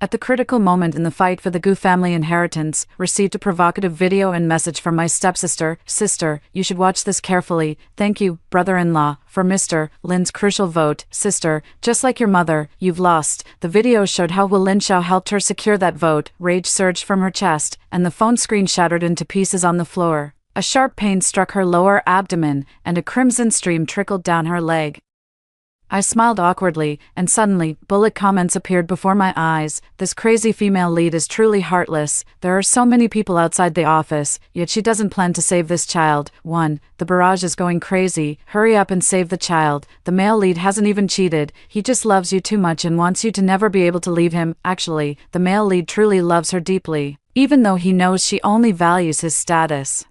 At the critical moment in the fight for the Gu family inheritance, received a provocative video and message from my stepsister. Sister, you should watch this carefully. Thank you, brother-in-law, for Mr. Lin's crucial vote. Sister, just like your mother, you've lost. The video showed how Wu Linxiao helped her secure that vote. Rage surged from her chest, and the phone screen shattered into pieces on the floor. A sharp pain struck her lower abdomen, and a crimson stream trickled down her leg. I smiled awkwardly, and suddenly, bullet comments appeared before my eyes. This crazy female lead is truly heartless. There are so many people outside the office, yet she doesn't plan to save this child. 1. The barrage is going crazy. Hurry up and save the child. The male lead hasn't even cheated. He just loves you too much and wants you to never be able to leave him. Actually, the male lead truly loves her deeply, even though he knows she only values his status.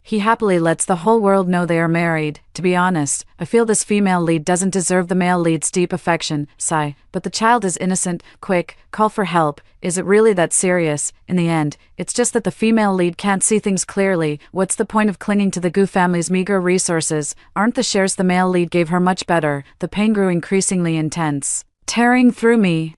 He happily lets the whole world know they are married. To be honest, I feel this female lead doesn't deserve the male lead's deep affection. Sigh. But the child is innocent. Quick, call for help. Is it really that serious? In the end, it's just that the female lead can't see things clearly. What's the point of clinging to the Gu family's meager resources? Aren't the shares the male lead gave her much better? The pain grew increasingly intense, tearing through me.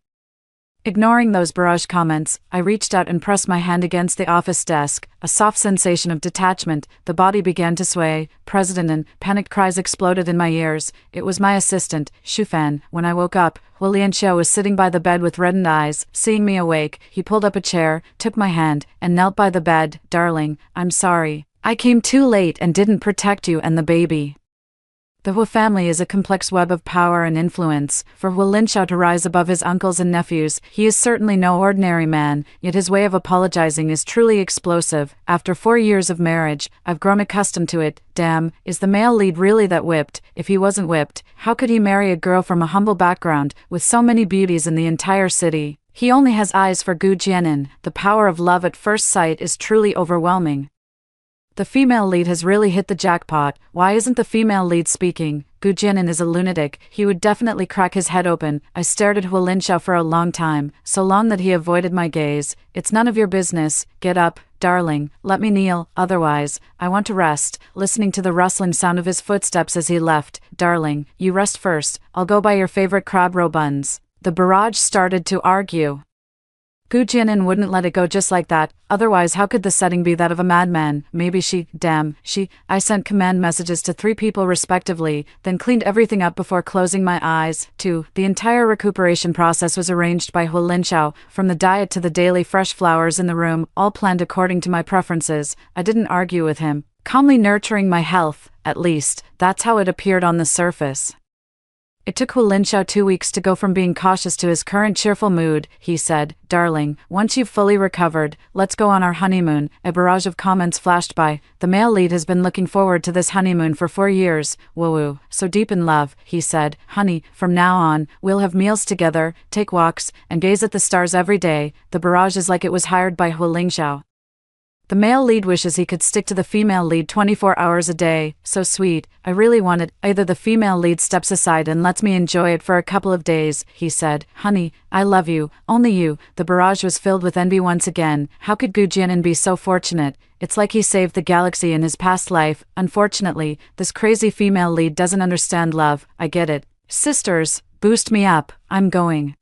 Ignoring those barrage comments, I reached out and pressed my hand against the office desk. A soft sensation of detachment, the body began to sway. President, and panicked cries exploded in my ears. It was my assistant, Shufan. When I woke up, Wu Linxiao was sitting by the bed with reddened eyes. Seeing me awake, he pulled up a chair, took my hand, and knelt by the bed. Darling, I'm sorry. I came too late and didn't protect you and the baby. The Wu family is a complex web of power and influence. For Wu Linxiao to rise above his uncles and nephews, he is certainly no ordinary man, yet his way of apologizing is truly explosive. After 4 years of marriage, I've grown accustomed to it. Damn, is the male lead really that whipped? If he wasn't whipped, how could he marry a girl from a humble background, with so many beauties in the entire city? He only has eyes for Gu Jianin. The power of love at first sight is truly overwhelming. The female lead has really hit the jackpot. Why isn't the female lead speaking? Gu Jianin is a lunatic. He would definitely crack his head open. I stared at Wu Linxiao for a long time, so long that he avoided my gaze. It's none of your business. Get up, darling. Let me kneel. Otherwise, I want to rest. Listening to the rustling sound of his footsteps as he left. Darling, you rest first. I'll go buy your favorite crab roe buns. The barrage started to argue. Gu Jianin wouldn't let it go just like that, otherwise how could the setting be that of a madman? Maybe I sent command messages to 3 people respectively, then cleaned everything up before closing my eyes. 2. The entire recuperation process was arranged by Wu Linxiao, from the diet to the daily fresh flowers in the room, all planned according to my preferences. I didn't argue with him, calmly nurturing my health, at least, that's how it appeared on the surface. It took Wu Linxiao 2 weeks to go from being cautious to his current cheerful mood. He said, Darling, once you've fully recovered, let's go on our honeymoon. A barrage of comments flashed by. The male lead has been looking forward to this honeymoon for 4 years. Woo, so deep in love, he said. Honey, from now on, we'll have meals together, take walks, and gaze at the stars every day. The barrage is like it was hired by Wu Linxiao. The male lead wishes he could stick to the female lead 24 hours a day. So sweet. I really want it. Either the female lead steps aside and lets me enjoy it for a couple of days, he said. Honey, I love you. Only you. The barrage was filled with envy once again. How could Gu Jianin be so fortunate? It's like he saved the galaxy in his past life. Unfortunately, this crazy female lead doesn't understand love. I get it. Sisters, boost me up. I'm going.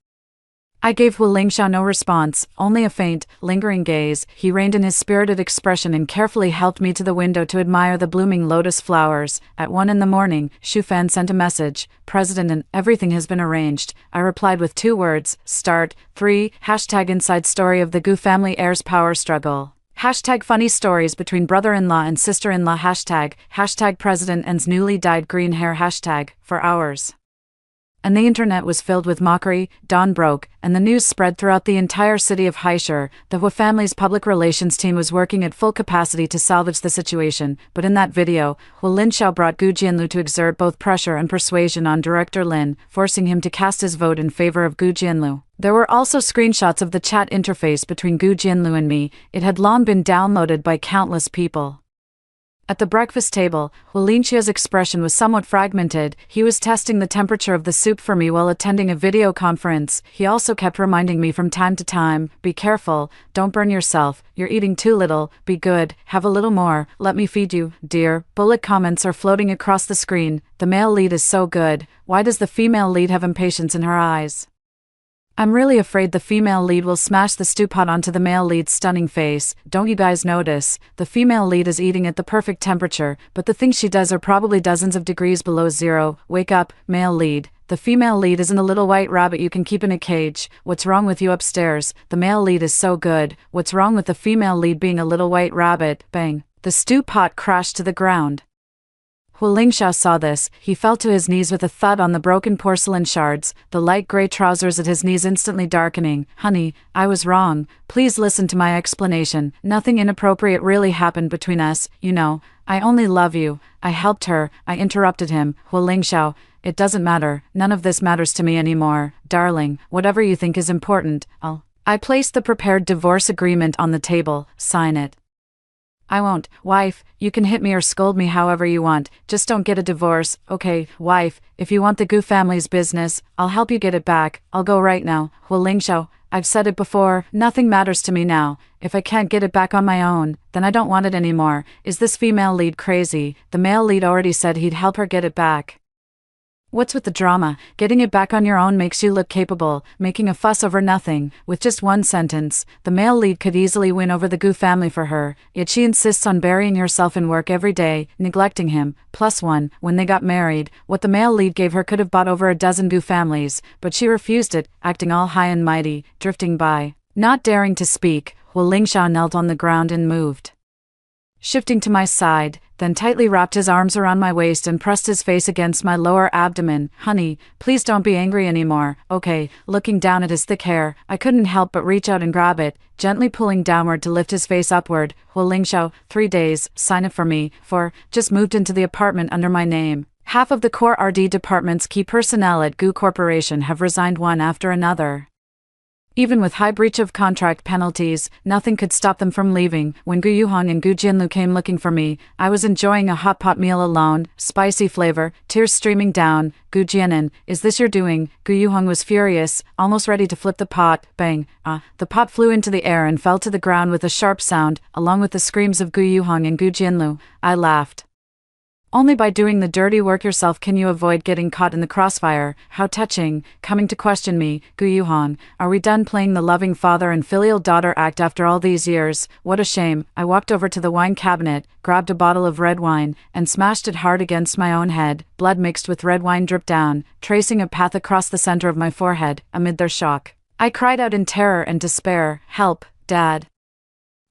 I gave Wu Linxiao no response, only a faint, lingering gaze. He reined in his spirited expression and carefully helped me to the window to admire the blooming lotus flowers. At 1 a.m, Shufan sent a message. President, and everything has been arranged. I replied with 2 words. Start. 3. #inside story of the Gu family heirs power struggle. #funny stories between brother-in-law and sister-in-law. #, president and's newly dyed green hair. For hours. And the internet was filled with mockery. Dawn broke, and the news spread throughout the entire city of Haishur. The Wu family's public relations team was working at full capacity to salvage the situation, but in that video, Wu Linxiao brought Gu Jianlu to exert both pressure and persuasion on Director Lin, forcing him to cast his vote in favor of Gu Jianlu. There were also screenshots of the chat interface between Gu Jianlu and me. It had long been downloaded by countless people. At the breakfast table, Wu Linxiao's expression was somewhat fragmented. He was testing the temperature of the soup for me while attending a video conference. He also kept reminding me from time to time, be careful, don't burn yourself, you're eating too little, be good, have a little more, let me feed you, dear. Bullet comments are floating across the screen. The male lead is so good. Why does the female lead have impatience in her eyes? I'm really afraid the female lead will smash the stew pot onto the male lead's stunning face. Don't you guys notice? The female lead is eating at the perfect temperature, but the things she does are probably dozens of degrees below zero. Wake up, male lead. The female lead isn't a little white rabbit you can keep in a cage. What's wrong with you upstairs? The male lead is so good. What's wrong with the female lead being a little white rabbit? Bang. The stew pot crashed to the ground. Hu Lingxiao saw this. He fell to his knees with a thud on the broken porcelain shards, the light gray trousers at his knees instantly darkening. Honey, I was wrong. Please listen to my explanation. Nothing inappropriate really happened between us, you know. I only love you. I helped her. I interrupted him. Hu Lingxiao, it doesn't matter. None of this matters to me anymore. Darling, whatever you think is important, I placed the prepared divorce agreement on the table. Sign it. I won't. Wife, you can hit me or scold me however you want, just don't get a divorce. Okay, wife, if you want the Gu family's business, I'll help you get it back. I'll go right now. Hu Lingxiao, I've said it before, nothing matters to me now. If I can't get it back on my own, then I don't want it anymore. Is this female lead crazy? The male lead already said he'd help her get it back. What's with the drama? Getting it back on your own makes you look capable, making a fuss over nothing. With just one sentence, the male lead could easily win over the Gu family for her, yet she insists on burying herself in work every day, neglecting him. +1, when they got married, what the male lead gave her could have bought over a dozen Gu families, but she refused it, acting all high and mighty, drifting by. Not daring to speak, Hu Lingxiao knelt on the ground and moved. Shifting to my side, then tightly wrapped his arms around my waist and pressed his face against my lower abdomen. Honey, please don't be angry anymore, okay? Looking down at his thick hair, I couldn't help but reach out and grab it, gently pulling downward to lift his face upward. Hu Lingxiao, 3 days, sign it for me, just moved into the apartment under my name. Half of the core RD department's key personnel at Gu Corporation have resigned one after another. Even with high breach of contract penalties, nothing could stop them from leaving. When Gu Yuhong and Gu Jinlu came looking for me, I was enjoying a hot pot meal alone, spicy flavor, tears streaming down. Gu Jianan, is this your doing? Gu Yuhong was furious, almost ready to flip the pot. Bang. The pot flew into the air and fell to the ground with a sharp sound, along with the screams of Gu Yuhong and Gu Jinlu. I laughed. Only by doing the dirty work yourself can you avoid getting caught in the crossfire. How touching, coming to question me. Gu Yuhong, are we done playing the loving father and filial daughter act after all these years? What a shame. I walked over to the wine cabinet, grabbed a bottle of red wine, and smashed it hard against my own head. Blood mixed with red wine dripped down, tracing a path across the center of my forehead. Amid their shock, I cried out in terror and despair, help, Dad.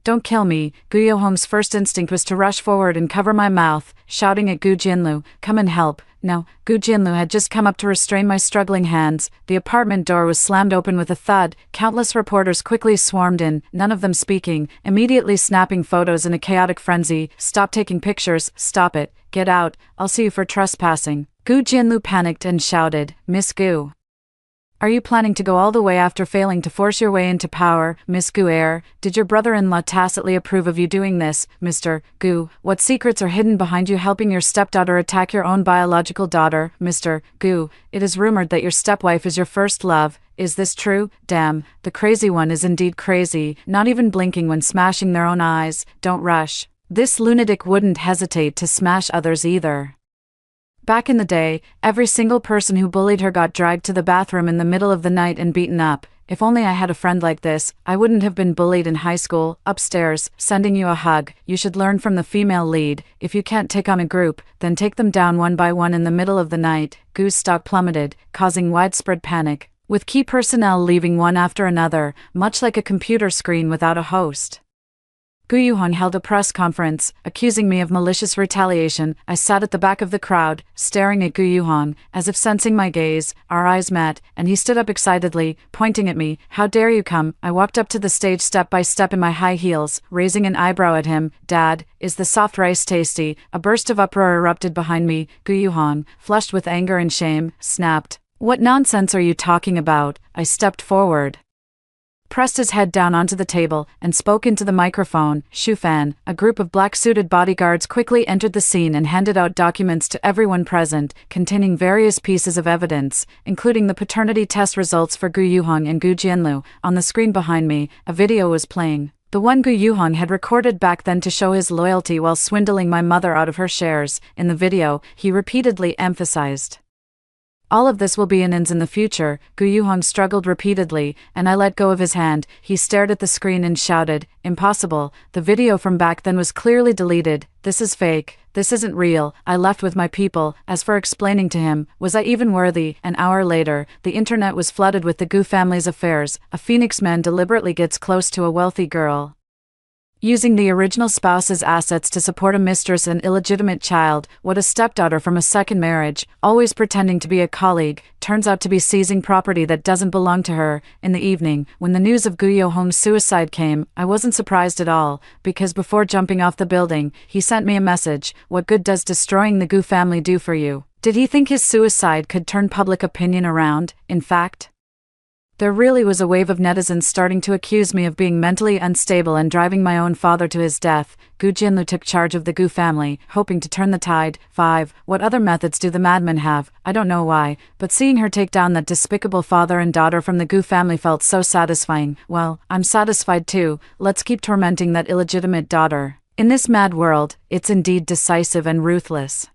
Don't kill me. Gu Yuhong's first instinct was to rush forward and cover my mouth, shouting at Gu Jinlu, come and help. No, Gu Jinlu had just come up to restrain my struggling hands. The apartment door was slammed open with a thud. Countless reporters quickly swarmed in, none of them speaking, immediately snapping photos in a chaotic frenzy. Stop taking pictures, stop it, get out, I'll see you for trespassing. Gu Jinlu panicked and shouted, Miss Gu. Are you planning to go all the way after failing to force your way into power, Miss Gu? Did your brother-in-law tacitly approve of you doing this, Mr. Gu? What secrets are hidden behind you helping your stepdaughter attack your own biological daughter, Mr. Gu? It is rumored that your stepwife is your first love. Is this true? Damn, the crazy one is indeed crazy, not even blinking when smashing their own eyes. Don't rush. This lunatic wouldn't hesitate to smash others either. Back in the day, every single person who bullied her got dragged to the bathroom in the middle of the night and beaten up. If only I had a friend like this, I wouldn't have been bullied in high school. Upstairs, sending you a hug. You should learn from the female lead. If you can't take on a group, then take them down one by one in the middle of the night. Gu's stock plummeted, causing widespread panic, with key personnel leaving one after another, much like a computer screen without a host. Gu Yuhong held a press conference, accusing me of malicious retaliation. I sat at the back of the crowd, staring at Gu Yuhong, as if sensing my gaze. Our eyes met, and he stood up excitedly, pointing at me. How dare you come? I walked up to the stage step by step in my high heels, raising an eyebrow at him. Dad, is the soft rice tasty? A burst of uproar erupted behind me. Gu Yuhong, flushed with anger and shame, snapped. What nonsense are you talking about? I stepped forward, pressed his head down onto the table, and spoke into the microphone. Shu Fan, a group of black-suited bodyguards quickly entered the scene and handed out documents to everyone present, containing various pieces of evidence, including the paternity test results for Gu Yuhong and Gu Jianlu. On the screen behind me, a video was playing. The one Gu Yuhong had recorded back then to show his loyalty while swindling my mother out of her shares. In the video, he repeatedly emphasized, All of this will be in the future. Gu Yuhong struggled repeatedly, and I let go of his hand. He stared at the screen and shouted, "Impossible. The video from back then was clearly deleted. This is fake. This isn't real." I left with my people. As for explaining to him, was I even worthy? An hour later, the internet was flooded with the Gu family's affairs. A Phoenix man deliberately gets close to a wealthy girl, using the original spouse's assets to support a mistress and illegitimate child. What a stepdaughter from a second marriage, always pretending to be a colleague, turns out to be seizing property that doesn't belong to her. In the evening, when the news of Gu Yuhong's suicide came, I wasn't surprised at all, because before jumping off the building, he sent me a message. What good does destroying the Gu family do for you? Did he think his suicide could turn public opinion around? In fact, there really was a wave of netizens starting to accuse me of being mentally unstable and driving my own father to his death. Gu Jinlu took charge of the Gu family, hoping to turn the tide. 5. What other methods do the madmen have? I don't know why, but seeing her take down that despicable father and daughter from the Gu family felt so satisfying. Well, I'm satisfied too. Let's keep tormenting that illegitimate daughter. In this mad world, it's indeed decisive and ruthless.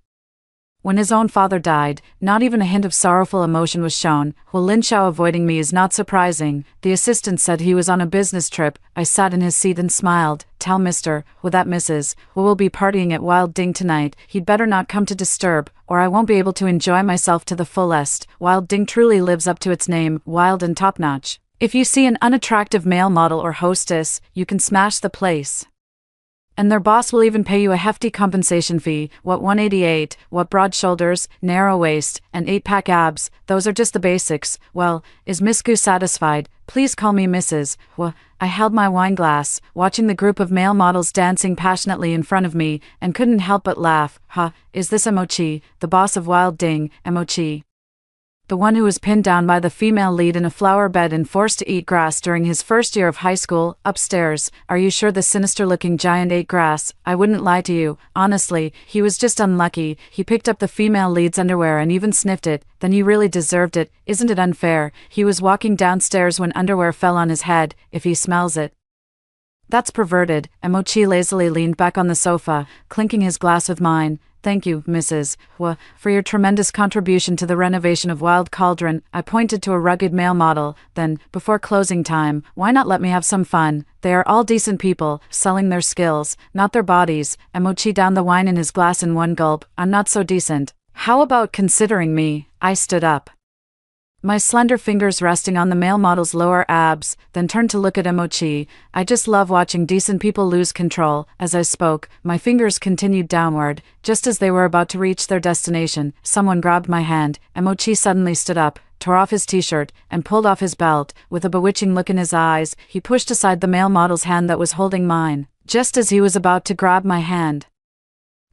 When his own father died, not even a hint of sorrowful emotion was shown. Hu Linxiao avoiding me is not surprising. The assistant said he was on a business trip. I sat in his seat and smiled. Tell Mr. Hu that Mrs. Hu will be partying at Wild Ding tonight. He'd better not come to disturb, or I won't be able to enjoy myself to the fullest. Wild Ding truly lives up to its name, wild and top-notch. If you see an unattractive male model or hostess, you can smash the place, and their boss will even pay you a hefty compensation fee. What 188, what broad shoulders, narrow waist, and 8-pack abs, those are just the basics. Well, is Miss Gu satisfied? Please call me Mrs. Well, I held my wine glass, watching the group of male models dancing passionately in front of me, and couldn't help but laugh. Is this Emochi, the boss of Wild Ding? Emochi, the one who was pinned down by the female lead in a flower bed and forced to eat grass during his first year of high school. Upstairs, are you sure the sinister-looking giant ate grass? I wouldn't lie to you. Honestly, he was just unlucky. He picked up the female lead's underwear and even sniffed it. Then you really deserved it. Isn't it unfair? He was walking downstairs when underwear fell on his head. If he smells it, that's perverted. Emochi lazily leaned back on the sofa, clinking his glass with mine. Thank you, Mrs. Hu, for your tremendous contribution to the renovation of Wild Cauldron. I pointed to a rugged male model. Then, before closing time, why not let me have some fun? They are all decent people, selling their skills, not their bodies. Emochi downed the wine in his glass in one gulp. I'm not so decent. How about considering me? I stood up, my slender fingers resting on the male model's lower abs, then turned to look at Emochi. I just love watching decent people lose control. As I spoke, my fingers continued downward. Just as they were about to reach their destination, someone grabbed my hand. Emochi suddenly stood up, tore off his t-shirt, and pulled off his belt. With a bewitching look in his eyes, he pushed aside the male model's hand that was holding mine. Just as he was about to grab my hand,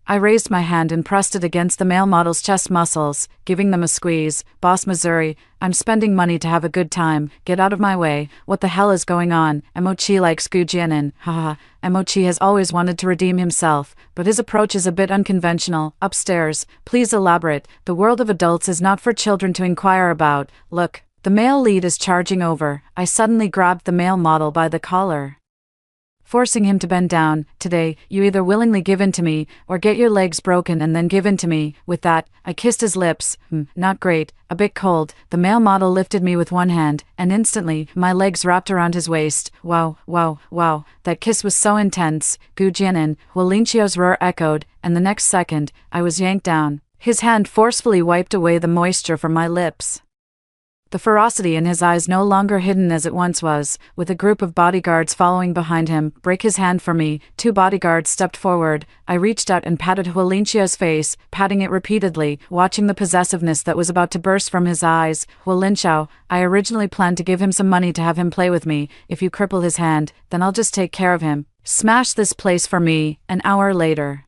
I raised my hand and pressed it against the male model's chest muscles, giving them a squeeze. Boss Missouri, I'm spending money to have a good time. Get out of my way. What the hell is going on? Emochi likes Gu Jianin. Haha. Emochi has always wanted to redeem himself, but his approach is a bit unconventional. Upstairs, please elaborate. The world of adults is not for children to inquire about. Look, the male lead is charging over. I suddenly grabbed the male model by the collar, forcing him to bend down. Today, you either willingly give in to me, or get your legs broken and then give in to me. With that, I kissed his lips. Not great, a bit cold. The male model lifted me with one hand, and instantly, my legs wrapped around his waist. Wow, wow, wow, that kiss was so intense. Gu Jianin, Hu Linxiao's roar echoed, and the next second, I was yanked down. His hand forcefully wiped away the moisture from my lips, the ferocity in his eyes no longer hidden as it once was. With a group of bodyguards following behind him, break his hand for me. 2 bodyguards stepped forward. I reached out and patted Hu Linxiao's face, patting it repeatedly, watching the possessiveness that was about to burst from his eyes. Hu Linxiao, I originally planned to give him some money to have him play with me. If you cripple his hand, then I'll just take care of him. Smash this place for me. An hour later,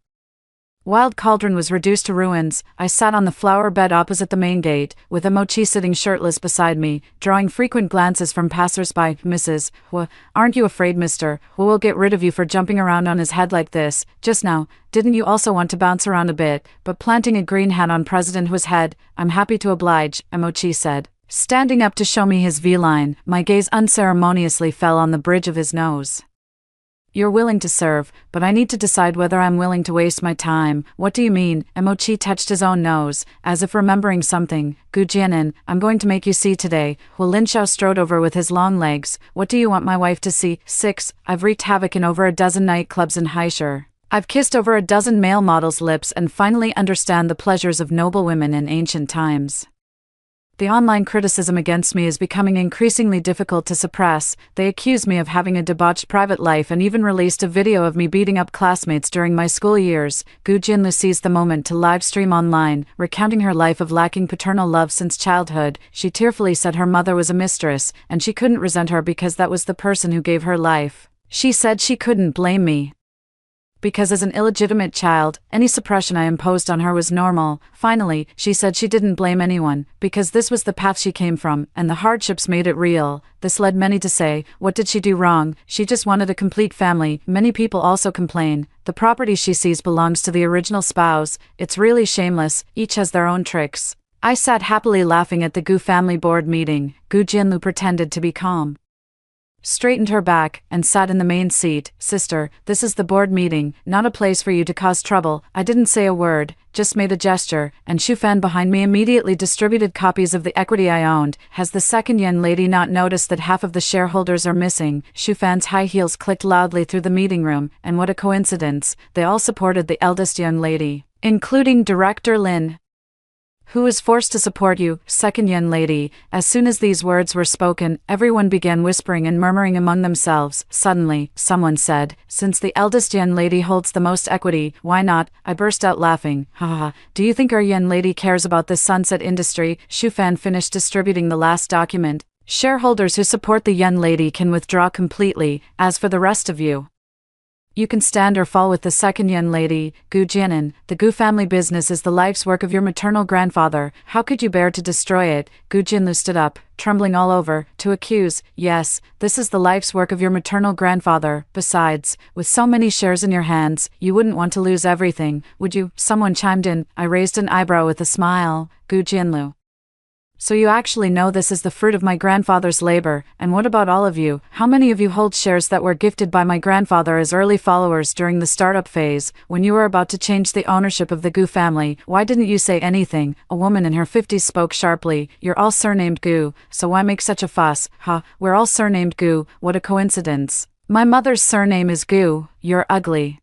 Wild Cauldron was reduced to ruins. I sat on the flower bed opposite the main gate, with Emochi sitting shirtless beside me, drawing frequent glances from passers-by. Mrs. Hu, aren't you afraid Mr. Hu will get rid of you for jumping around on his head like this? Just now, didn't you also want to bounce around a bit, but planting a green hat on President Hu's head? I'm happy to oblige, Emochi said, standing up to show me his V-line. My gaze unceremoniously fell on the bridge of his nose. You're willing to serve, but I need to decide whether I'm willing to waste my time. What do you mean? Emochi touched his own nose, as if remembering something. Gu Jianan, I'm going to make you see today. Hu Linshao strode over with his long legs. What do you want my wife to see? 6. I've wreaked havoc in over a dozen nightclubs in Haishur. I've kissed over a dozen male models' lips and finally understand the pleasures of noble women in ancient times. The online criticism against me is becoming increasingly difficult to suppress. They accuse me of having a debauched private life and even released a video of me beating up classmates during my school years. Gu Jinlu seized the moment to live stream online, recounting her life of lacking paternal love since childhood. She tearfully said her mother was a mistress, and she couldn't resent her because that was the person who gave her life. She said she couldn't blame me, because as an illegitimate child, any suppression I imposed on her was normal. Finally, she said she didn't blame anyone, because this was the path she came from, and the hardships made it real. This led many to say, what did she do wrong? She just wanted a complete family. Many people also complain. The property she sees belongs to the original spouse. It's really shameless, each has their own tricks. I sat happily laughing at the Gu family board meeting. Gu Jinlu pretended to be calm, straightened her back, and sat in the main seat. Sister, this is the board meeting, not a place for you to cause trouble. I didn't say a word, just made a gesture, and Shufan behind me immediately distributed copies of the equity I owned. Has the second young lady not noticed that half of the shareholders are missing? Shufan's high heels clicked loudly through the meeting room, and what a coincidence, they all supported the eldest young lady, including Director Lin, who is forced to support you, second young lady. As soon as these words were spoken, everyone began whispering and murmuring among themselves. Suddenly, someone said, since the eldest young lady holds the most equity, why not? I burst out laughing. Haha, do you think our young lady cares about this sunset industry? Shufan finished distributing the last document. Shareholders who support the young lady can withdraw completely. As for the rest of you, you can stand or fall with the second young lady. Gu Jianan, the Gu family business is the life's work of your maternal grandfather. How could you bear to destroy it? Gu Jinlu stood up, trembling all over, to accuse. Yes, this is the life's work of your maternal grandfather. Besides, with so many shares in your hands, you wouldn't want to lose everything, would you? Someone chimed in. I raised an eyebrow with a smile. Gu Jinlu, so you actually know this is the fruit of my grandfather's labor, and what about all of you? How many of you hold shares that were gifted by my grandfather as early followers during the startup phase, when you were about to change the ownership of the Gu family? Why didn't you say anything? A woman in her 50s spoke sharply. You're all surnamed Gu, so why make such a fuss? Ha, we're all surnamed Gu, what a coincidence. My mother's surname is Gu. You're ugly.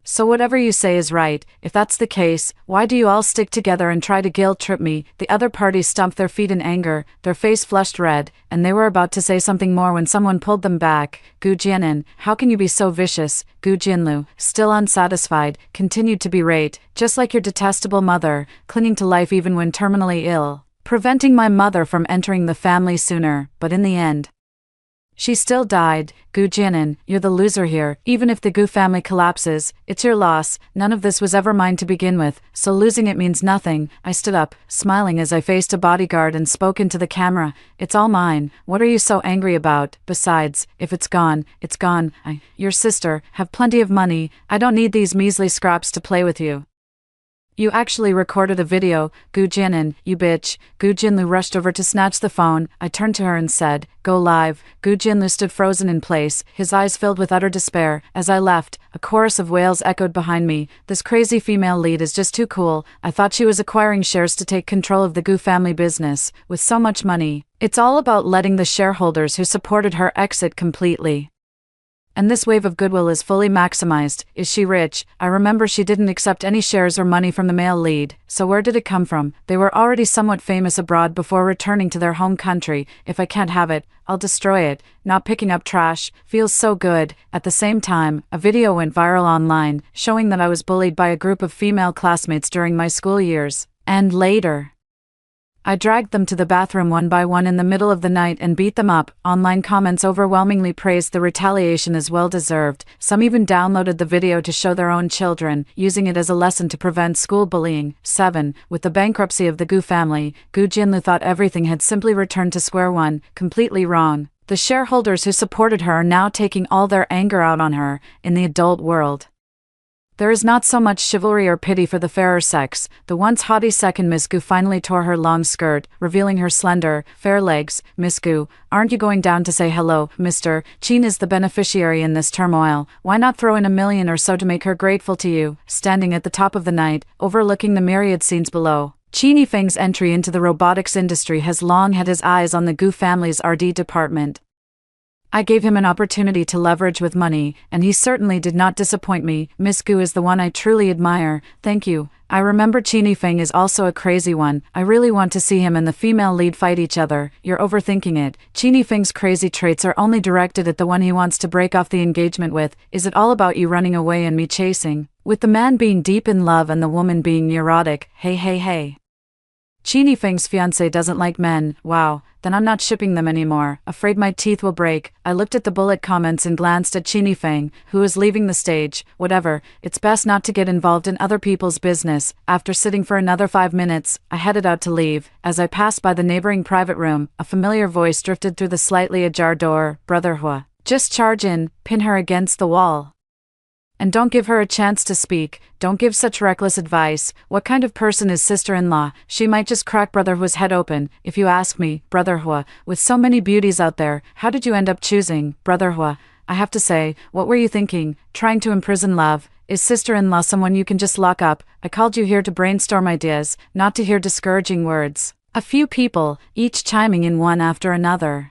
So whatever you say is right. If that's the case, why do you all stick together and try to guilt-trip me? The other parties stomped their feet in anger, their face flushed red, and they were about to say something more when someone pulled them back. Gu Jianan, how can you be so vicious? Gu Jinlu, still unsatisfied, continued to berate, just like your detestable mother, clinging to life even when terminally ill, preventing my mother from entering the family sooner, but in the end, she still died. Gu Jianan, you're the loser here. Even if the Gu family collapses, it's your loss. None of this was ever mine to begin with, so losing it means nothing. I stood up, smiling as I faced a bodyguard and spoke into the camera. It's all mine. What are you so angry about? Besides, if it's gone, it's gone. Your sister, have plenty of money. I don't need these measly scraps to play with you. You actually recorded a video, Gu Jianan, you bitch. Gu Jinlu rushed over to snatch the phone. I turned to her and said, go live. Gu Jinlu stood frozen in place, his eyes filled with utter despair. As I left, a chorus of wails echoed behind me. This crazy female lead is just too cool. I thought she was acquiring shares to take control of the Gu family business. With so much money, it's all about letting the shareholders who supported her exit completely. And this wave of goodwill is fully maximized. Is she rich? I remember she didn't accept any shares or money from the male lead, so where did it come from? They were already somewhat famous abroad before returning to their home country. If I can't have it, I'll destroy it. Not picking up trash feels so good. At the same time, a video went viral online, showing that I was bullied by a group of female classmates during my school years. And later, I dragged them to the bathroom one by one in the middle of the night and beat them up. Online comments overwhelmingly praised the retaliation as well deserved. Some even downloaded the video to show their own children, using it as a lesson to prevent school bullying. 7. With the bankruptcy of the Gu family, Gu Jinlu thought everything had simply returned to square one. Completely wrong. The shareholders who supported her are now taking all their anger out on her, in the adult world. There is not so much chivalry or pity for the fairer sex. The once haughty second Miss Gu finally tore her long skirt, revealing her slender, fair legs. Miss Gu, aren't you going down to say hello, Mr. Chin is the beneficiary in this turmoil. Why not throw in $1 million or so to make her grateful to you? Standing at the top of the night, overlooking the myriad scenes below, Qin Yifeng's entry into the robotics industry has long had his eyes on the Gu family's R&D department. I gave him an opportunity to leverage with money, and he certainly did not disappoint me. Miss Gu is the one I truly admire. Thank you. I remember Qin Yifeng is also a crazy one. I really want to see him and the female lead fight each other. You're overthinking it. Qin Yifeng's crazy traits are only directed at the one he wants to break off the engagement with. Is it all about you running away and me chasing? With the man being deep in love and the woman being neurotic. Hey. Qin Yifeng's fiancé doesn't like men. Wow, then I'm not shipping them anymore. Afraid my teeth will break. I looked at the bullet comments and glanced at Qin Yifeng, who was leaving the stage. Whatever, it's best not to get involved in other people's business. After sitting for another 5 minutes, I headed out to leave. As I passed by the neighboring private room, a familiar voice drifted through the slightly ajar door. Brother Hua, just charge in, pin her against the wall. And don't give her a chance to speak. Don't give such reckless advice. What kind of person is sister-in-law? She might just crack Brother Hua's head open. If you ask me, Brother Hua, with so many beauties out there, how did you end up choosing Brother Hua? I have to say, what were you thinking? Trying to imprison love? Is sister-in-law someone you can just lock up? I called you here to brainstorm ideas, not to hear discouraging words. A few people, each chiming in one after another.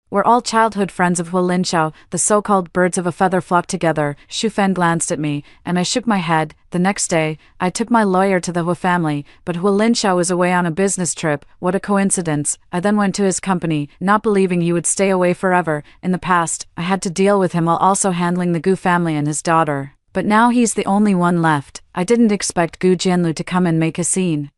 We're all childhood friends of Hu Linxiao. The so-called birds of a feather flock together. Xu Fan glanced at me, and I shook my head. The next day, I took my lawyer to the Hu family, but Hu Linxiao was away on a business trip. What a coincidence. I then went to his company, not believing he would stay away forever. In the past, I had to deal with him while also handling the Gu family and his daughter. But now he's the only one left. I didn't expect Gu Jianlu to come and make a scene.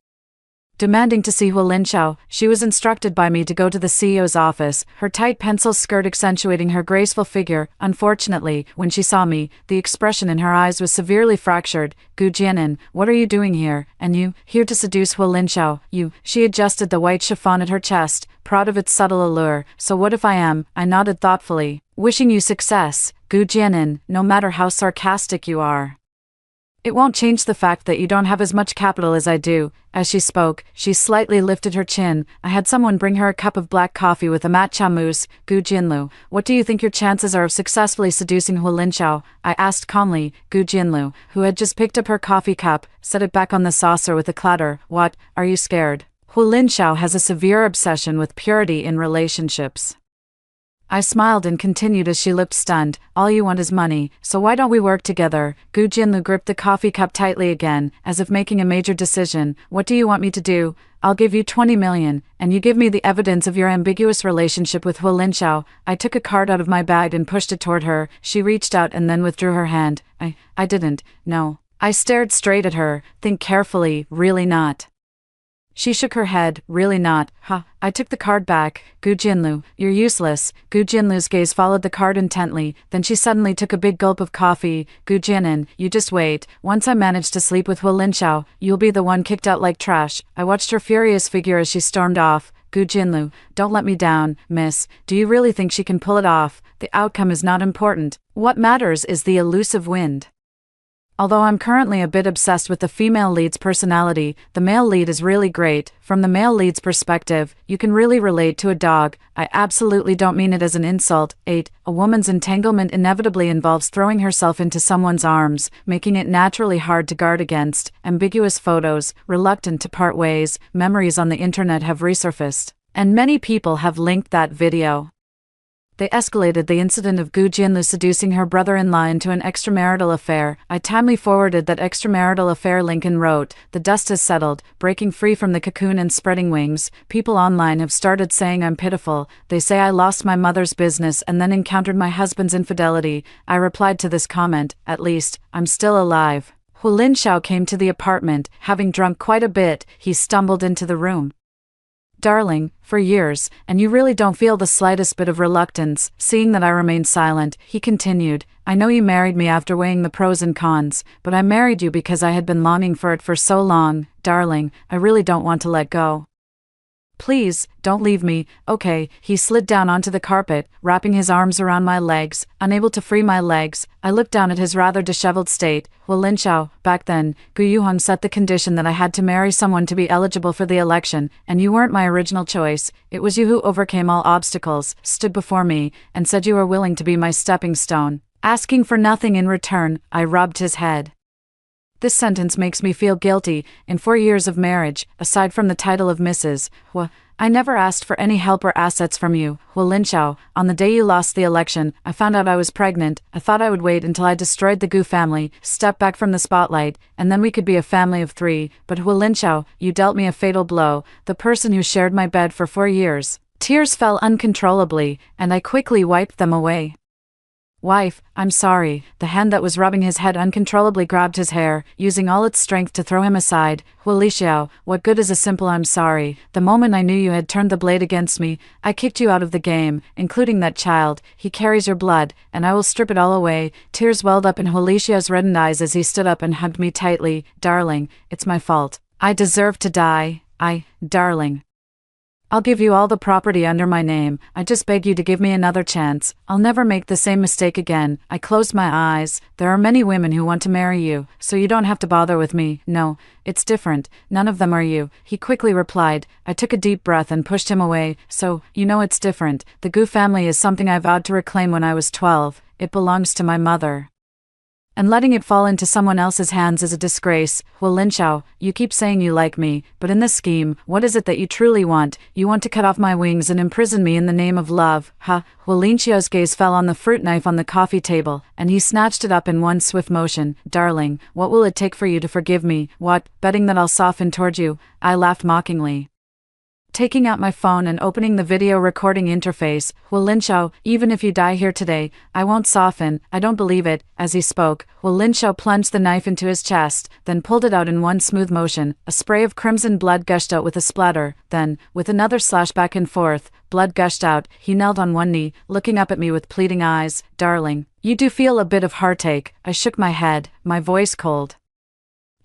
Demanding to see Hu Linxiao, she was instructed by me to go to the CEO's office, her tight pencil skirt accentuating her graceful figure. Unfortunately, when she saw me, the expression in her eyes was severely fractured. Gu Jianin, what are you doing here? And you, here to seduce Hu Linxiao? You, she adjusted the white chiffon at her chest, proud of its subtle allure. So what if I am? I nodded thoughtfully. Wishing you success, Gu Jianin, no matter how sarcastic you are. It won't change the fact that you don't have as much capital as I do. As she spoke, she slightly lifted her chin. I had someone bring her a cup of black coffee with a matcha mousse. Gu Jianlu, what do you think your chances are of successfully seducing Hu Linxiao? I asked calmly. Gu Jianlu, who had just picked up her coffee cup, set it back on the saucer with a clatter. What, are you scared? Hu Linxiao has a severe obsession with purity in relationships. I smiled and continued as she looked stunned. All you want is money, so why don't we work together? Gu Jianlu gripped the coffee cup tightly again, as if making a major decision. What do you want me to do? I'll give you 20 million, and you give me the evidence of your ambiguous relationship with Hu Linxiao. I took a card out of my bag and pushed it toward her. She reached out and then withdrew her hand. I didn't, no. I stared straight at her. Think carefully, really not. She shook her head. Really not. I took the card back. Gu Jianlu, you're useless. Gu Jianlu's gaze followed the card intently, then she suddenly took a big gulp of coffee. Gu Jianin, you just wait. Once I manage to sleep with Hu Linxiao, you'll be the one kicked out like trash. I watched her furious figure as she stormed off. Gu Jianlu, don't let me down, miss. Do you really think she can pull it off? The outcome is not important. What matters is the elusive wind. Although I'm currently a bit obsessed with the female lead's personality, the male lead is really great. From the male lead's perspective, you can really relate to a dog. I absolutely don't mean it as an insult. 8. A woman's entanglement inevitably involves throwing herself into someone's arms, making it naturally hard to guard against. Ambiguous photos, reluctant to part ways, memories on the internet have resurfaced. And many people have linked that video. They escalated the incident of Gu Jianlu seducing her brother-in-law into an extramarital affair. I timely forwarded that extramarital affair link and wrote, the dust has settled, breaking free from the cocoon and spreading wings. People online have started saying I'm pitiful. They say I lost my mother's business and then encountered my husband's infidelity. I replied to this comment, at least, I'm still alive. Hu Linxiao came to the apartment. Having drunk quite a bit, he stumbled into the room. Darling, for years, and you really don't feel the slightest bit of reluctance. Seeing that I remained silent, he continued, I know you married me after weighing the pros and cons, but I married you because I had been longing for it for so long. Darling, I really don't want to let go. Please, don't leave me, okay? He slid down onto the carpet, wrapping his arms around my legs. Unable to free my legs, I looked down at his rather disheveled state. Well, Lin Xiao, back then, Gu Yuhong set the condition that I had to marry someone to be eligible for the election, and you weren't my original choice. It was you who overcame all obstacles, stood before me, and said you were willing to be my stepping stone. Asking for nothing in return, I rubbed his head. This sentence makes me feel guilty. In 4 years of marriage, aside from the title of Mrs. I never asked for any help or assets from you. Well, Lin Xiao, on the day you lost the election, I found out I was pregnant. I thought I would wait until I destroyed the Gu family, step back from the spotlight, and then we could be a family of 3. But Hu Lin Xiao, you dealt me a fatal blow. The person who shared my bed for 4 years. Tears fell uncontrollably, and I quickly wiped them away. Wife, I'm sorry. The hand that was rubbing his head uncontrollably grabbed his hair, using all its strength to throw him aside. Well, Li Xiao, what good is a simple I'm sorry? The moment I knew you had turned the blade against me, I kicked you out of the game, including that child. He carries your blood, and I will strip it all away. Tears welled up in Hu Li Xiao's reddened eyes as he stood up and hugged me tightly. Darling, it's my fault. I deserve to die. Darling. I'll give you all the property under my name. I just beg you to give me another chance. I'll never make the same mistake again. I closed my eyes. There are many women who want to marry you, so you don't have to bother with me. No, it's different. None of them are you. He quickly replied. I took a deep breath and pushed him away. So, you know it's different. The Gu family is something I vowed to reclaim when I was 12. It belongs to my mother. And letting it fall into someone else's hands is a disgrace. Well, Lin Xiao, you keep saying you like me, but in this scheme, what is it that you truly want? You want to cut off my wings and imprison me in the name of love, huh? Well, Lin Xiao's gaze fell on the fruit knife on the coffee table, and he snatched it up in one swift motion. Darling, what will it take for you to forgive me? What, betting that I'll soften toward you? I laughed mockingly. Taking out my phone and opening the video recording interface. Well, Lin Xiao, even if you die here today, I won't soften. I don't believe it. As he spoke, Well, Lin Xiao plunged the knife into his chest, then pulled it out in one smooth motion. A spray of crimson blood gushed out with a splatter. Then, with another slash back and forth, blood gushed out. He knelt on one knee, looking up at me with pleading eyes. Darling, you do feel a bit of heartache. I shook my head, my voice cold.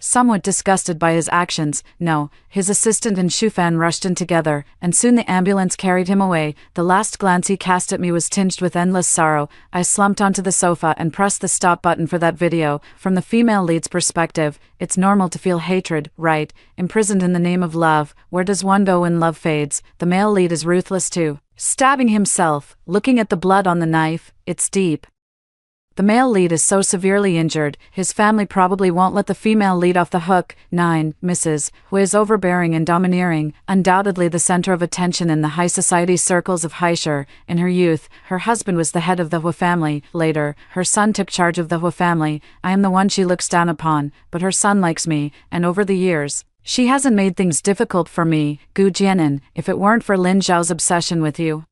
Somewhat disgusted by his actions, no, his assistant and Shufan rushed in together, and soon the ambulance carried him away. The last glance he cast at me was tinged with endless sorrow. I slumped onto the sofa and pressed the stop button for that video. From the female lead's perspective, it's normal to feel hatred, right? Imprisoned in the name of love. Where does one go when love fades? The male lead is ruthless too. Stabbing himself, looking at the blood on the knife, it's deep. The male lead is so severely injured, his family probably won't let the female lead off the hook. 9. Mrs. Hu is overbearing and domineering, undoubtedly the center of attention in the high society circles of Haishur. In her youth, her husband was the head of the Hu family. Later, her son took charge of the Hu family. I am the one she looks down upon, but her son likes me, and over the years, she hasn't made things difficult for me. Gu Jianan, if it weren't for Lin Zhao's obsession with you,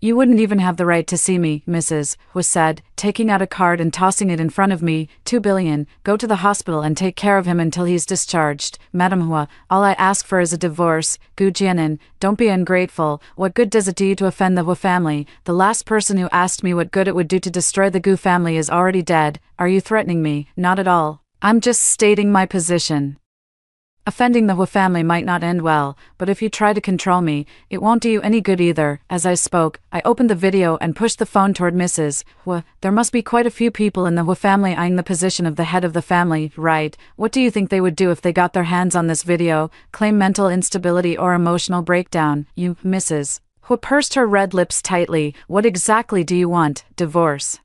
you wouldn't even have the right to see me, Mrs. Hu said, taking out a card and tossing it in front of me. 2 billion, go to the hospital and take care of him until he's discharged. Madam Hu, all I ask for is a divorce. Gu Jianan, don't be ungrateful. What good does it do you to offend the Hu family? The last person who asked me what good it would do to destroy the Gu family is already dead. Are you threatening me? Not at all. I'm just stating my position. Offending the Hu family might not end well, but if you try to control me, it won't do you any good either. As I spoke, I opened the video and pushed the phone toward Mrs. Hu. There must be quite a few people in the Hu family eyeing the position of the head of the family, right? What do you think they would do if they got their hands on this video? Claim mental instability or emotional breakdown? You, Mrs. Hu pursed her red lips tightly. What exactly do you want? Divorce?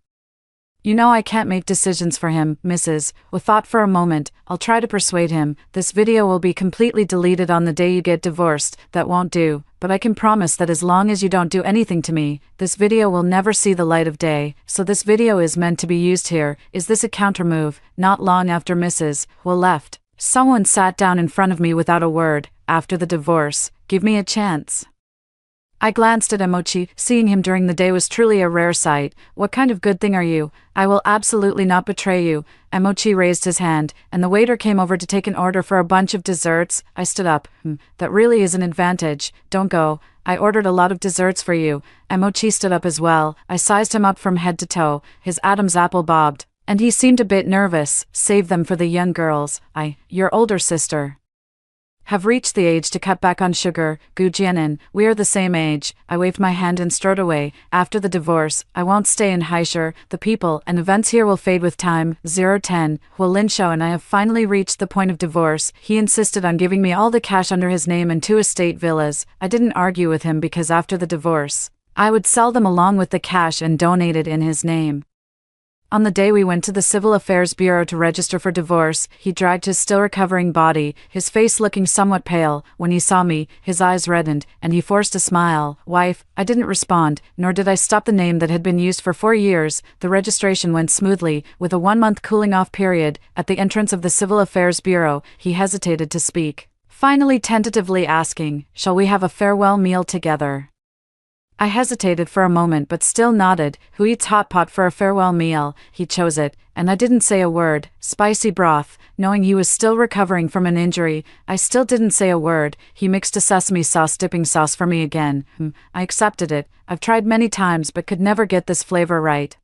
You know I can't make decisions for him, Mrs. Hu thought for a moment. I'll try to persuade him. This video will be completely deleted on the day you get divorced. That won't do, but I can promise that as long as you don't do anything to me, this video will never see the light of day. So this video is meant to be used here. Is this a countermove? Not long after Mrs. Hu left, someone sat down in front of me without a word. After the divorce, give me a chance. I glanced at Emochi. Seeing him during the day was truly a rare sight. What kind of good thing are you? I will absolutely not betray you. Emochi raised his hand, and the waiter came over to take an order for a bunch of desserts. I stood up. That really is an advantage. Don't go. I ordered a lot of desserts for you. Emochi stood up as well. I sized him up from head to toe. His Adam's apple bobbed, and he seemed a bit nervous. Save them for the young girls. Your older sister. Have reached the age to cut back on sugar, Gu Jianan. We are the same age. I waved my hand and strode away. After the divorce, I won't stay in Haishur. The people and events here will fade with time. 010. Hu Linshao and I have finally reached the point of divorce. He insisted on giving me all the cash under his name and 2 estate villas. I didn't argue with him because after the divorce, I would sell them along with the cash and donate it in his name. On the day we went to the Civil Affairs Bureau to register for divorce, he dragged his still recovering body, his face looking somewhat pale. When he saw me, his eyes reddened, and he forced a smile. Wife, I didn't respond, nor did I stop the name that had been used for 4 years. The registration went smoothly, with a 1-month cooling-off period. At the entrance of the Civil Affairs Bureau, he hesitated to speak, finally tentatively asking, "Shall we have a farewell meal together?" I hesitated for a moment but still nodded. Who eats hot pot for a farewell meal? He chose it, and I didn't say a word. Spicy broth. Knowing he was still recovering from an injury, I still didn't say a word. He mixed a sesame sauce dipping sauce for me again. I accepted it. I've tried many times but could never get this flavor right.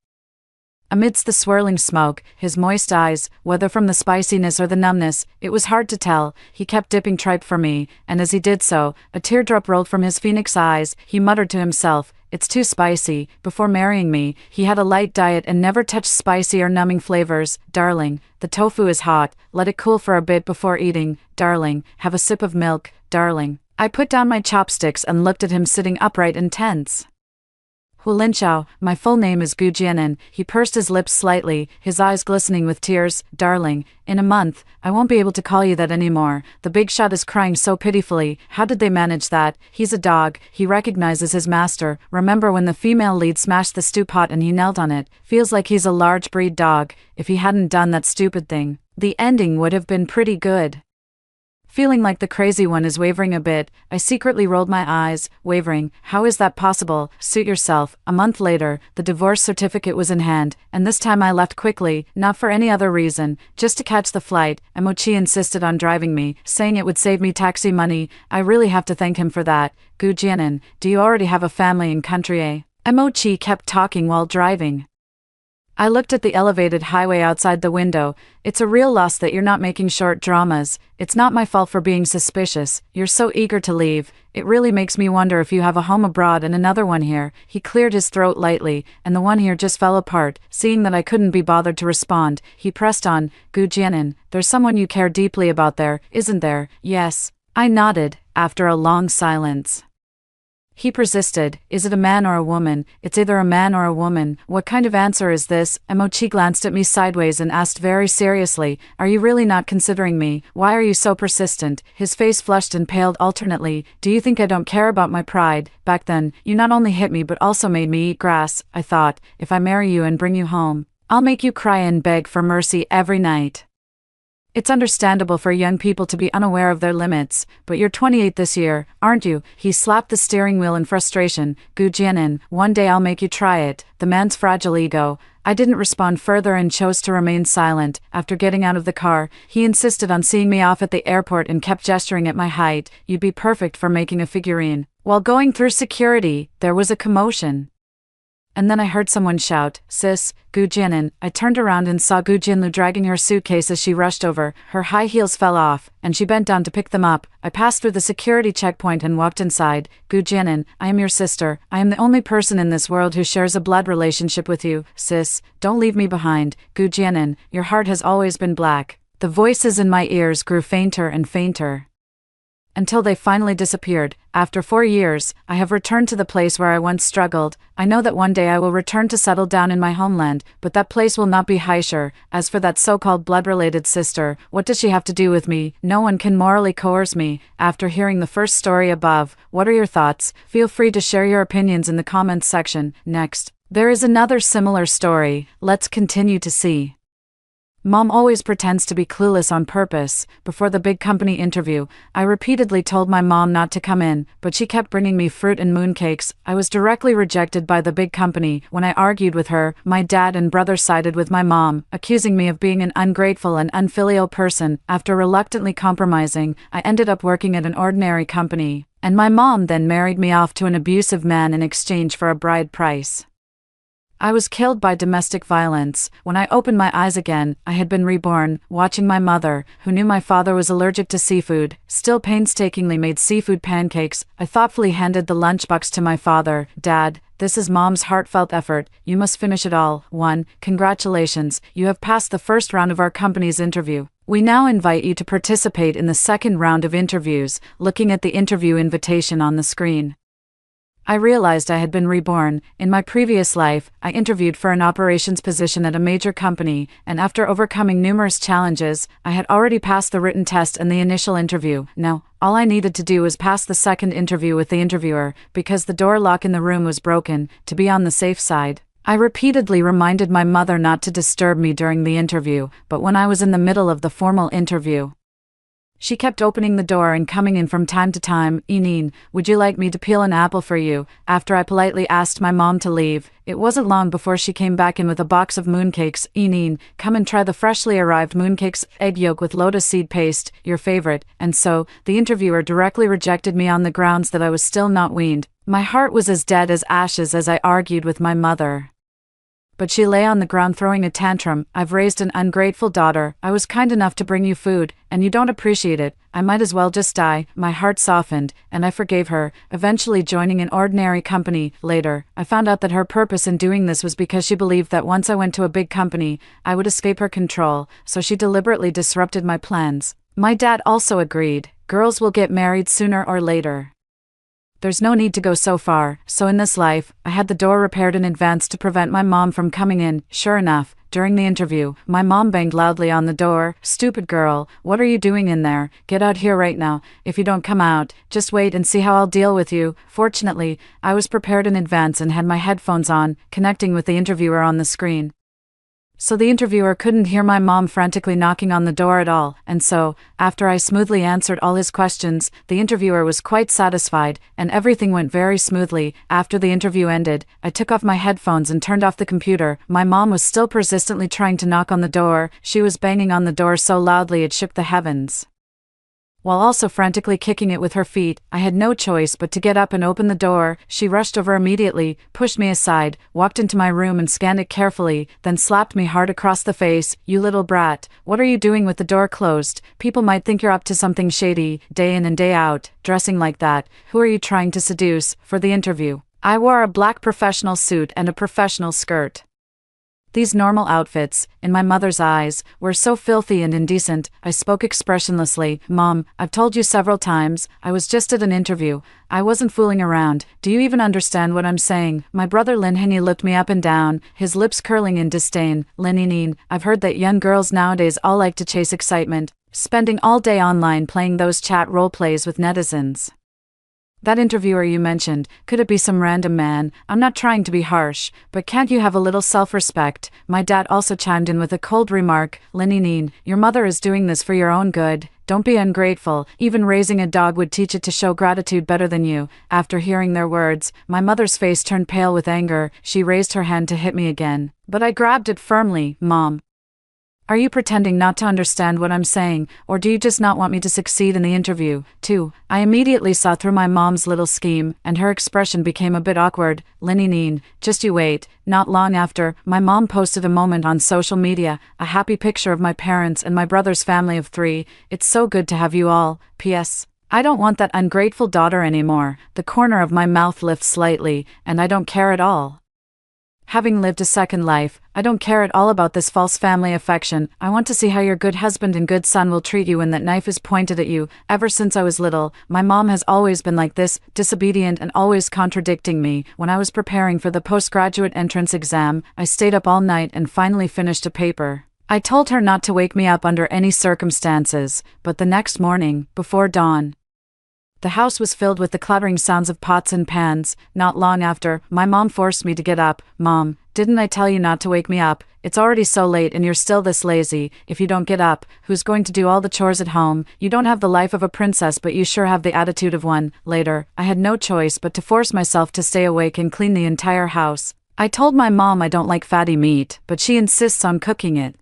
Amidst the swirling smoke, his moist eyes, whether from the spiciness or the numbness, it was hard to tell, he kept dipping tripe for me, and as he did so, a teardrop rolled from his phoenix eyes. He muttered to himself, "It's too spicy." Before marrying me, he had a light diet and never touched spicy or numbing flavors. "Darling, the tofu is hot, let it cool for a bit before eating. Darling, have a sip of milk, darling." I put down my chopsticks and looked at him sitting upright and tense. Hu Linshao, my full name is Gu Jianan. He pursed his lips slightly, his eyes glistening with tears. "Darling, in a month, I won't be able to call you that anymore. The big shot is crying so pitifully. How did they manage that? He's a dog, he recognizes his master. Remember when the female lead smashed the stew pot and he knelt on it? Feels like he's a large breed dog. If he hadn't done that stupid thing, the ending would have been pretty good." Feeling like the crazy one is wavering a bit, I secretly rolled my eyes, wavering. How is that possible? Suit yourself. A month later, the divorce certificate was in hand, and this time I left quickly, not for any other reason, just to catch the flight. Emochi insisted on driving me, saying it would save me taxi money. I really have to thank him for that. Gu Jianan, do you already have a family in country A? Emochi kept talking while driving. I looked at the elevated highway outside the window. It's a real loss that you're not making short dramas. It's not my fault for being suspicious. You're so eager to leave. It really makes me wonder if you have a home abroad and another one here. He cleared his throat lightly, and the one here just fell apart. Seeing that I couldn't be bothered to respond, he pressed on. Gu Jianan, there's someone you care deeply about there, isn't there? Yes. I nodded, after a long silence. He persisted, is it a man or a woman? It's either a man or a woman. What kind of answer is this? Emochi glanced at me sideways and asked very seriously, are you really not considering me? Why are you so persistent? His face flushed and paled alternately. Do you think I don't care about my pride? Back then, you not only hit me but also made me eat grass. I thought, if I marry you and bring you home, I'll make you cry and beg for mercy every night. It's understandable for young people to be unaware of their limits, but you're 28 this year, aren't you? He slapped the steering wheel in frustration. Gu Jianan, one day I'll make you try it. The man's fragile ego. I didn't respond further and chose to remain silent. After getting out of the car, he insisted on seeing me off at the airport and kept gesturing at my height. You'd be perfect for making a figurine. While going through security, there was a commotion. And then I heard someone shout, "Sis, Gu Jianan." I turned around and saw Gu Jianlu dragging her suitcase as she rushed over. Her high heels fell off, and she bent down to pick them up. I passed through the security checkpoint and walked inside. Gu Jianan, I am your sister. I am the only person in this world who shares a blood relationship with you. Sis, don't leave me behind. Gu Jianan, your heart has always been black. The voices in my ears grew fainter and fainter, until they finally disappeared. After 4 years, I have returned to the place where I once struggled. I know that one day I will return to settle down in my homeland, but that place will not be Haishur. As for that so-called blood-related sister, what does she have to do with me? No one can morally coerce me. After hearing the first story above, what are your thoughts? Feel free to share your opinions in the comments section. Next, there is another similar story. Let's continue to see. Mom always pretends to be clueless on purpose. Before the big company interview, I repeatedly told my mom not to come in, but she kept bringing me fruit and mooncakes. I was directly rejected by the big company. When I argued with her, my dad and brother sided with my mom, accusing me of being an ungrateful and unfilial person. After reluctantly compromising, I ended up working at an ordinary company, and my mom then married me off to an abusive man in exchange for a bride price. I was killed by domestic violence. When I opened my eyes again, I had been reborn, watching my mother, who knew my father was allergic to seafood, still painstakingly made seafood pancakes. I thoughtfully handed the lunchbox to my father. Dad, this is Mom's heartfelt effort. You must finish it all. 1. Congratulations, you have passed the first round of our company's interview. We now invite you to participate in the second round of interviews, looking at the interview invitation on the screen. I realized I had been reborn. In my previous life, I interviewed for an operations position at a major company, and after overcoming numerous challenges, I had already passed the written test and the initial interview. Now, all I needed to do was pass the second interview with the interviewer, because the door lock in the room was broken, to be on the safe side. I repeatedly reminded my mother not to disturb me during the interview, but when I was in the middle of the formal interview, she kept opening the door and coming in from time to time. Eneen, would you like me to peel an apple for you? After I politely asked my mom to leave, it wasn't long before she came back in with a box of mooncakes. Eneen, come and try the freshly arrived mooncakes, egg yolk with lotus seed paste, your favorite. And so, the interviewer directly rejected me on the grounds that I was still not weaned. My heart was as dead as ashes as I argued with my mother. But she lay on the ground throwing a tantrum. I've raised an ungrateful daughter. I was kind enough to bring you food, and you don't appreciate it. I might as well just die. My heart softened, and I forgave her, eventually joining an ordinary company. Later, I found out that her purpose in doing this was because she believed that once I went to a big company, I would escape her control, so she deliberately disrupted my plans. My dad also agreed. Girls will get married sooner or later. There's no need to go so far, so in this life, I had the door repaired in advance to prevent my mom from coming in. Sure enough, during the interview, my mom banged loudly on the door. Stupid girl, what are you doing in there? Get out here right now. If you don't come out, just wait and see how I'll deal with you. Fortunately, I was prepared in advance and had my headphones on, connecting with the interviewer on the screen. So the interviewer couldn't hear my mom frantically knocking on the door at all, and so, after I smoothly answered all his questions, the interviewer was quite satisfied, and everything went very smoothly. After the interview ended, I took off my headphones and turned off the computer. My mom was still persistently trying to knock on the door. She was banging on the door so loudly it shook the heavens, while also frantically kicking it with her feet. I had no choice but to get up and open the door. She rushed over immediately, pushed me aside, walked into my room and scanned it carefully, then slapped me hard across the face. You little brat, what are you doing with the door closed? People might think you're up to something shady, day in and day out, dressing like that. Who are you trying to seduce? For the interview, I wore a black professional suit and a professional skirt. These normal outfits, in my mother's eyes, were so filthy and indecent. I spoke expressionlessly. Mom, I've told you several times, I was just at an interview. I wasn't fooling around. Do you even understand what I'm saying? My brother Lin Henny looked me up and down, his lips curling in disdain. Linine, I've heard that young girls nowadays all like to chase excitement, spending all day online playing those chat role plays with netizens. That interviewer you mentioned, could it be some random man? I'm not trying to be harsh, but can't you have a little self-respect? My dad also chimed in with a cold remark. Linine, your mother is doing this for your own good. Don't be ungrateful. Even raising a dog would teach it to show gratitude better than you. After hearing their words, my mother's face turned pale with anger. She raised her hand to hit me again, but I grabbed it firmly. Mom, are you pretending not to understand what I'm saying, or do you just not want me to succeed in the interview? 2. I immediately saw through my mom's little scheme, and her expression became a bit awkward. Linine, just you wait. Not long after, my mom posted a moment on social media, a happy picture of my parents and my brother's family of 3. It's so good to have you all. P.S. I don't want that ungrateful daughter anymore. The corner of my mouth lifts slightly, and I don't care at all. Having lived a second life, I don't care at all about this false family affection. I want to see how your good husband and good son will treat you when that knife is pointed at you. Ever since I was little, my mom has always been like this, disobedient and always contradicting me. When I was preparing for the postgraduate entrance exam, I stayed up all night and finally finished a paper. I told her not to wake me up under any circumstances, but the next morning, before dawn, the house was filled with the clattering sounds of pots and pans. Not long after, my mom forced me to get up. Mom, didn't I tell you not to wake me up? It's already so late and you're still this lazy. If you don't get up, who's going to do all the chores at home? You don't have the life of a princess, but you sure have the attitude of one. Later, I had no choice but to force myself to stay awake and clean the entire house. I told my mom I don't like fatty meat, but she insists on cooking it.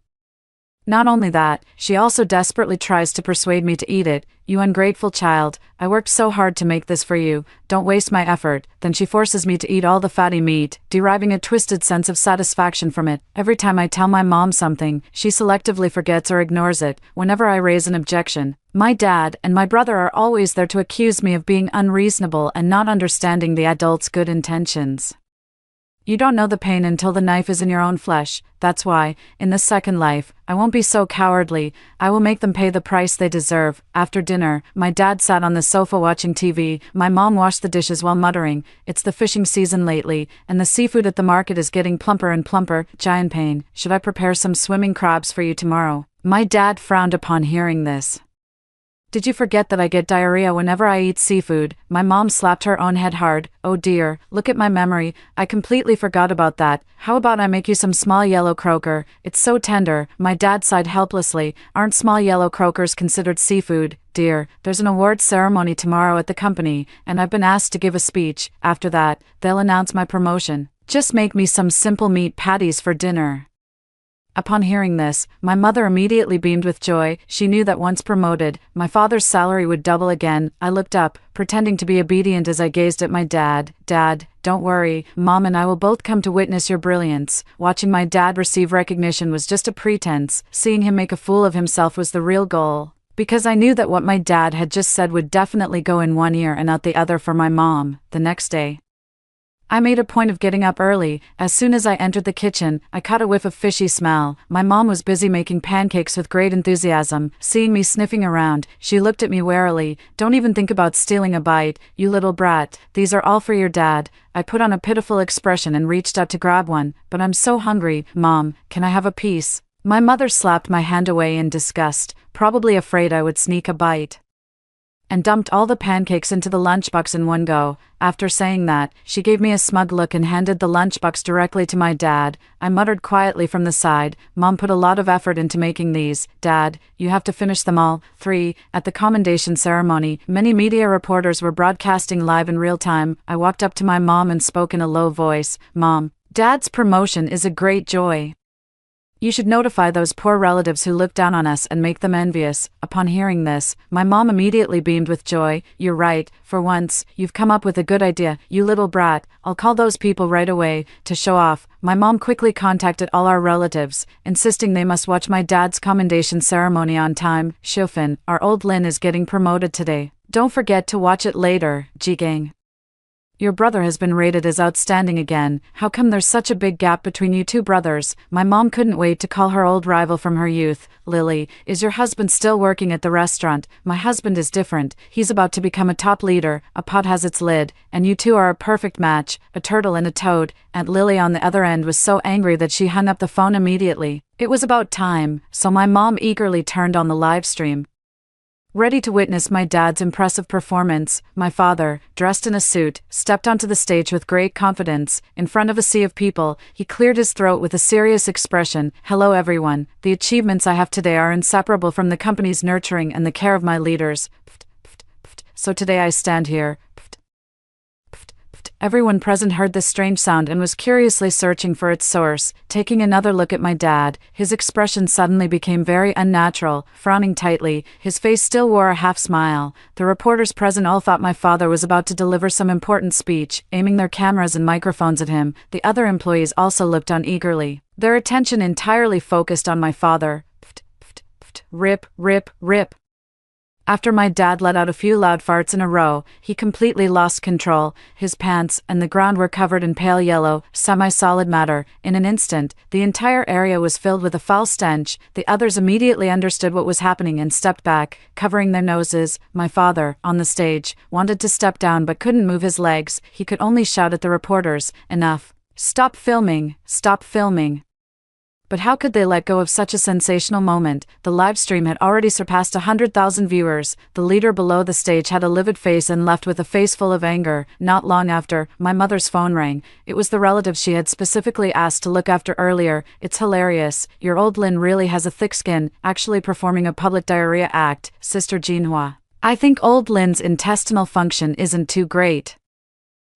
Not only that, she also desperately tries to persuade me to eat it. You ungrateful child, I worked so hard to make this for you, don't waste my effort. Then she forces me to eat all the fatty meat, deriving a twisted sense of satisfaction from it. Every time I tell my mom something, she selectively forgets or ignores it. Whenever I raise an objection, my dad and my brother are always there to accuse me of being unreasonable and not understanding the adult's good intentions. You don't know the pain until the knife is in your own flesh. That's why, in this second life, I won't be so cowardly. I will make them pay the price they deserve. After dinner, my dad sat on the sofa watching TV. My mom washed the dishes while muttering, "It's the fishing season lately, and the seafood at the market is getting plumper and plumper. Giant pain. Should I prepare some swimming crabs for you tomorrow?" My dad frowned upon hearing this. "Did you forget that I get diarrhea whenever I eat seafood?" My mom slapped her own head hard. "Oh dear, look at my memory. I completely forgot about that. How about I make you some small yellow croaker? It's so tender." My dad sighed helplessly. "Aren't small yellow croakers considered seafood, dear? There's an awards ceremony tomorrow at the company, and I've been asked to give a speech. After that, they'll announce my promotion. Just make me some simple meat patties for dinner." Upon hearing this, my mother immediately beamed with joy. She knew that once promoted, my father's salary would double again. I looked up, pretending to be obedient as I gazed at my dad. "Dad, don't worry, Mom and I will both come to witness your brilliance." Watching my dad receive recognition was just a pretense. Seeing him make a fool of himself was the real goal. Because I knew that what my dad had just said would definitely go in one ear and out the other for my mom. The next day, I made a point of getting up early. As soon as I entered the kitchen, I caught a whiff of fishy smell. My mom was busy making pancakes with great enthusiasm. Seeing me sniffing around, she looked at me warily. "Don't even think about stealing a bite, you little brat. These are all for your dad." I put on a pitiful expression and reached out to grab one. "But I'm so hungry, Mom. Can I have a piece?" My mother slapped my hand away in disgust, probably afraid I would sneak a bite, and dumped all the pancakes into the lunchbox in one go. After saying that, she gave me a smug look and handed the lunchbox directly to my dad. I muttered quietly from the side, "Mom put a lot of effort into making these. Dad, you have to finish them all." 3. At the commendation ceremony, many media reporters were broadcasting live in real time. I walked up to my mom and spoke in a low voice. "Mom, Dad's promotion is a great joy. You should notify those poor relatives who look down on us and make them envious." Upon hearing this, my mom immediately beamed with joy. "You're right, for once, you've come up with a good idea, you little brat. I'll call those people right away." To show off, my mom quickly contacted all our relatives, insisting they must watch my dad's commendation ceremony on time. "Shofin, our old Lin is getting promoted today. Don't forget to watch it later, G-Gang. Your brother has been rated as outstanding again. How come there's such a big gap between you two brothers?" My mom couldn't wait to call her old rival from her youth. "Lily, is your husband still working at the restaurant?" "My husband is different. He's about to become a top leader. A pot has its lid, and you two are a perfect match, a turtle and a toad." Aunt Lily on the other end was so angry that she hung up the phone immediately. It was about time, so my mom eagerly turned on the live stream, ready to witness my dad's impressive performance. My father, dressed in a suit, stepped onto the stage with great confidence. In front of a sea of people, he cleared his throat with a serious expression. "Hello everyone. The achievements I have today are inseparable from the company's nurturing and the care of my leaders. So today I stand here." Everyone present heard this strange sound and was curiously searching for its source. Taking another look at my dad, his expression suddenly became very unnatural. Frowning tightly, his face still wore a half-smile. The reporters present all thought my father was about to deliver some important speech, aiming their cameras and microphones at him. The other employees also looked on eagerly, their attention entirely focused on my father. Rip, rip, rip. After my dad let out a few loud farts in a row, he completely lost control. His pants and the ground were covered in pale yellow, semi-solid matter. In an instant, the entire area was filled with a foul stench. The others immediately understood what was happening and stepped back, covering their noses. My father, on the stage, wanted to step down but couldn't move his legs. He could only shout at the reporters, "Enough. Stop filming. Stop filming." But how could they let go of such a sensational moment? The live stream had already surpassed 100,000 viewers. The leader below the stage had a livid face and left with a face full of anger. Not long after, my mother's phone rang. It was the relative she had specifically asked to look after earlier. "It's hilarious. Your old Lin really has a thick skin, actually performing a public diarrhea act, Sister Jinhua. I think old Lin's intestinal function isn't too great."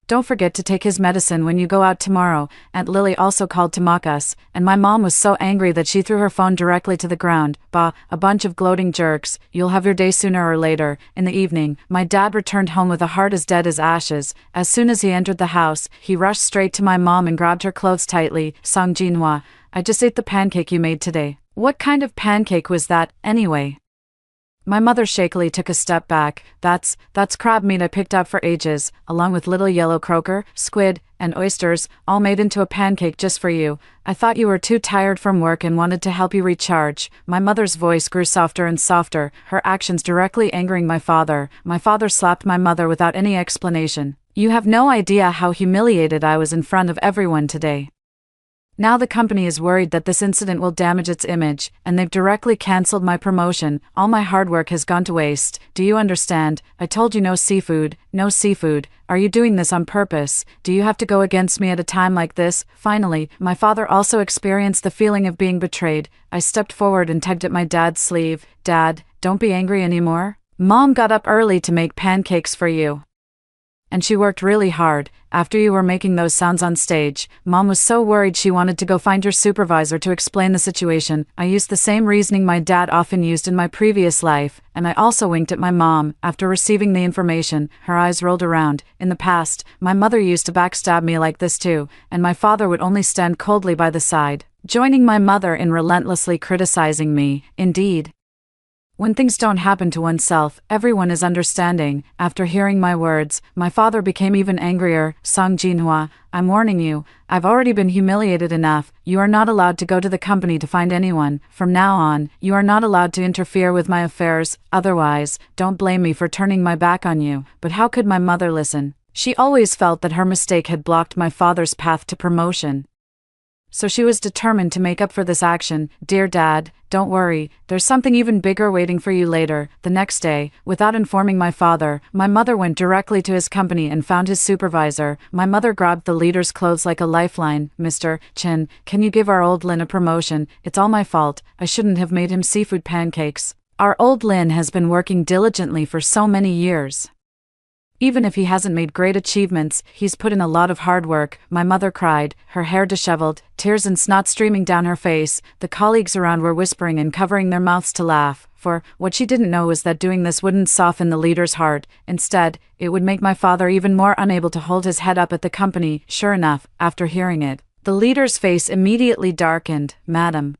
Don't forget to take his medicine when you go out tomorrow. Aunt Lily also called to mock us, and my mom was so angry that she threw her phone directly to the ground. Bah, a bunch of gloating jerks. You'll have your day sooner or later. In the evening, my dad returned home with a heart as dead as ashes. As soon as he entered the house, he rushed straight to my mom and grabbed her clothes tightly. Song Jinhua, I just ate the pancake you made today. What kind of pancake was that, anyway? My mother shakily took a step back. That's crab meat I picked up for ages, along with little yellow croaker, squid, and oysters, all made into a pancake just for you. I thought you were too tired from work and wanted to help you recharge. My mother's voice grew softer and softer, her actions directly angering my father. My father slapped my mother without any explanation. You have no idea how humiliated I was in front of everyone today. Now the company is worried that this incident will damage its image, and they've directly cancelled my promotion. All my hard work has gone to waste. Do you understand? I told you no seafood, no seafood. Are you doing this on purpose? Do you have to go against me at a time like this? Finally, my father also experienced the feeling of being betrayed. I stepped forward and tugged at my dad's sleeve. Dad, don't be angry anymore. Mom got up early to make pancakes for you. And she worked really hard. After you were making those sounds on stage, Mom was so worried she wanted to go find your supervisor to explain the situation. I used the same reasoning my dad often used in my previous life, and I also winked at my mom. After receiving the information, her eyes rolled around. In the past, my mother used to backstab me like this too, and my father would only stand coldly by the side, joining my mother in relentlessly criticizing me. Indeed, when things don't happen to oneself, everyone is understanding. After hearing my words, my father became even angrier. Song Jinhua, I'm warning you, I've already been humiliated enough. You are not allowed to go to the company to find anyone. From now on, you are not allowed to interfere with my affairs. Otherwise, don't blame me for turning my back on you. But how could my mother listen? She always felt that her mistake had blocked my father's path to promotion. So she was determined to make up for this action. Dear Dad, don't worry, there's something even bigger waiting for you later. The next day, without informing my father, my mother went directly to his company and found his supervisor. My mother grabbed the leader's clothes like a lifeline. Mr. Chen, can you give our old Lin a promotion? It's all my fault. I shouldn't have made him seafood pancakes. Our old Lin has been working diligently for so many years. Even if he hasn't made great achievements, he's put in a lot of hard work. My mother cried, her hair disheveled, tears and snot streaming down her face. The colleagues around were whispering and covering their mouths to laugh, for what she didn't know was that doing this wouldn't soften the leader's heart. Instead, it would make my father even more unable to hold his head up at the company. Sure enough, after hearing it, the leader's face immediately darkened. Madam,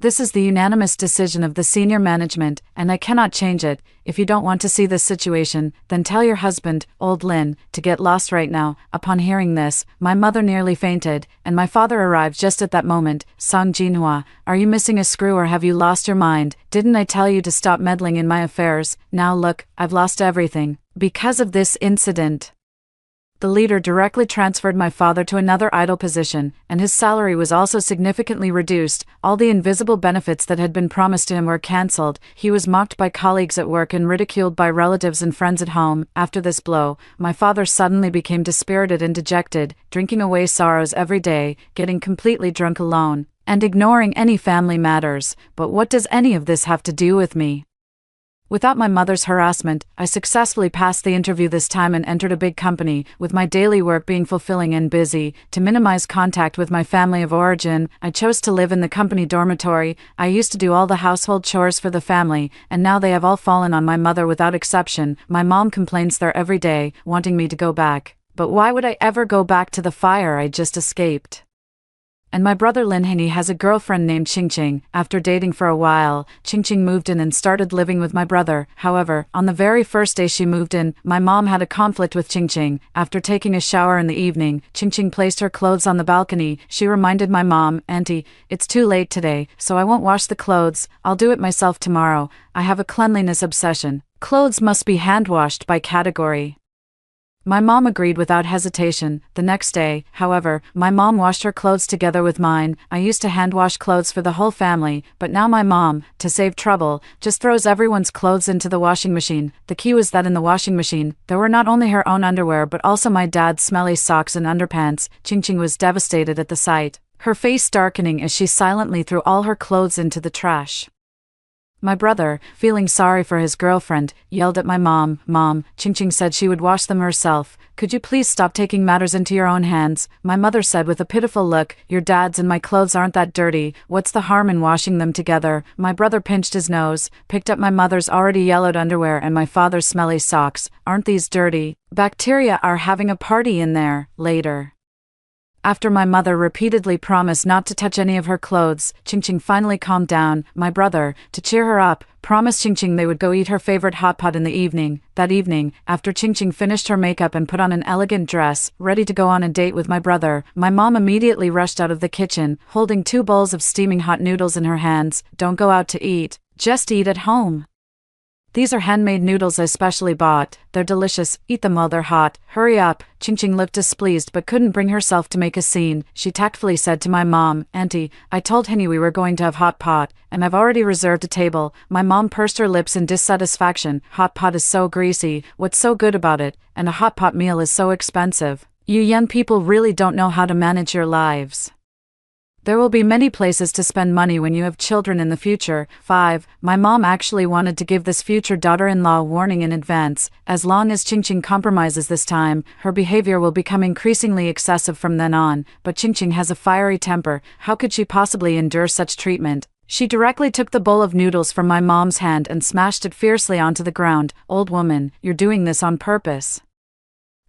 this is the unanimous decision of the senior management, and I cannot change it. If you don't want to see this situation, then tell your husband, old Lin, to get lost right now. Upon hearing this, my mother nearly fainted, and my father arrived just at that moment. Song Jinhua, are you missing a screw or have you lost your mind? Didn't I tell you to stop meddling in my affairs? Now look, I've lost everything. Because of this incident, the leader directly transferred my father to another idle position, and his salary was also significantly reduced. All the invisible benefits that had been promised to him were cancelled. He was mocked by colleagues at work and ridiculed by relatives and friends at home. After this blow, my father suddenly became dispirited and dejected, drinking away sorrows every day, getting completely drunk alone, and ignoring any family matters. But what does any of this have to do with me? Without my mother's harassment, I successfully passed the interview this time and entered a big company, with my daily work being fulfilling and busy. To minimize contact with my family of origin, I chose to live in the company dormitory. I used to do all the household chores for the family, and now they have all fallen on my mother without exception. My mom complains there every day, wanting me to go back. But why would I ever go back to the fire I just escaped? And my brother Lin Hengyi has a girlfriend named Qingqing. After dating for a while, Qingqing moved in and started living with my brother. However, on the very first day she moved in, my mom had a conflict with Qingqing. After taking a shower in the evening, Qingqing placed her clothes on the balcony. She reminded my mom, Auntie, it's too late today, so I won't wash the clothes. I'll do it myself tomorrow. I have a cleanliness obsession. Clothes must be hand-washed by category. My mom agreed without hesitation. The next day, however, my mom washed her clothes together with mine. I used to hand wash clothes for the whole family, but now my mom, to save trouble, just throws everyone's clothes into the washing machine. The key was that in the washing machine, there were not only her own underwear but also my dad's smelly socks and underpants. Qingqing was devastated at the sight, her face darkening as she silently threw all her clothes into the trash. My brother, feeling sorry for his girlfriend, yelled at my mom. Mom, Qingqing said she would wash them herself. Could you please stop taking matters into your own hands? My mother said with a pitiful look. Your dad's and my clothes aren't that dirty. What's the harm in washing them together? My brother pinched his nose, picked up my mother's already yellowed underwear and my father's smelly socks. Aren't these dirty? Bacteria are having a party in there. Later, after my mother repeatedly promised not to touch any of her clothes, Ching Ching finally calmed down. My brother, to cheer her up, promised Ching Ching they would go eat her favorite hot pot in the evening. That evening, after Ching Ching finished her makeup and put on an elegant dress, ready to go on a date with my brother, my mom immediately rushed out of the kitchen, holding 2 bowls of steaming hot noodles in her hands. Don't go out to eat. Just eat at home. These are handmade noodles I specially bought. They're delicious. Eat them while they're hot. Hurry up. Ching Ching looked displeased but couldn't bring herself to make a scene. She tactfully said to my mom, Auntie, I told Henny we were going to have hot pot, and I've already reserved a table. My mom pursed her lips in dissatisfaction. Hot pot is so greasy. What's so good about it? And a hot pot meal is so expensive. You young people really don't know how to manage your lives. There will be many places to spend money when you have children in the future. 5. My mom actually wanted to give this future daughter-in-law a warning in advance. As long as Ching Ching compromises this time, her behavior will become increasingly excessive from then on. But Ching Ching has a fiery temper. How could she possibly endure such treatment? She directly took the bowl of noodles from my mom's hand and smashed it fiercely onto the ground. Old woman, you're doing this on purpose.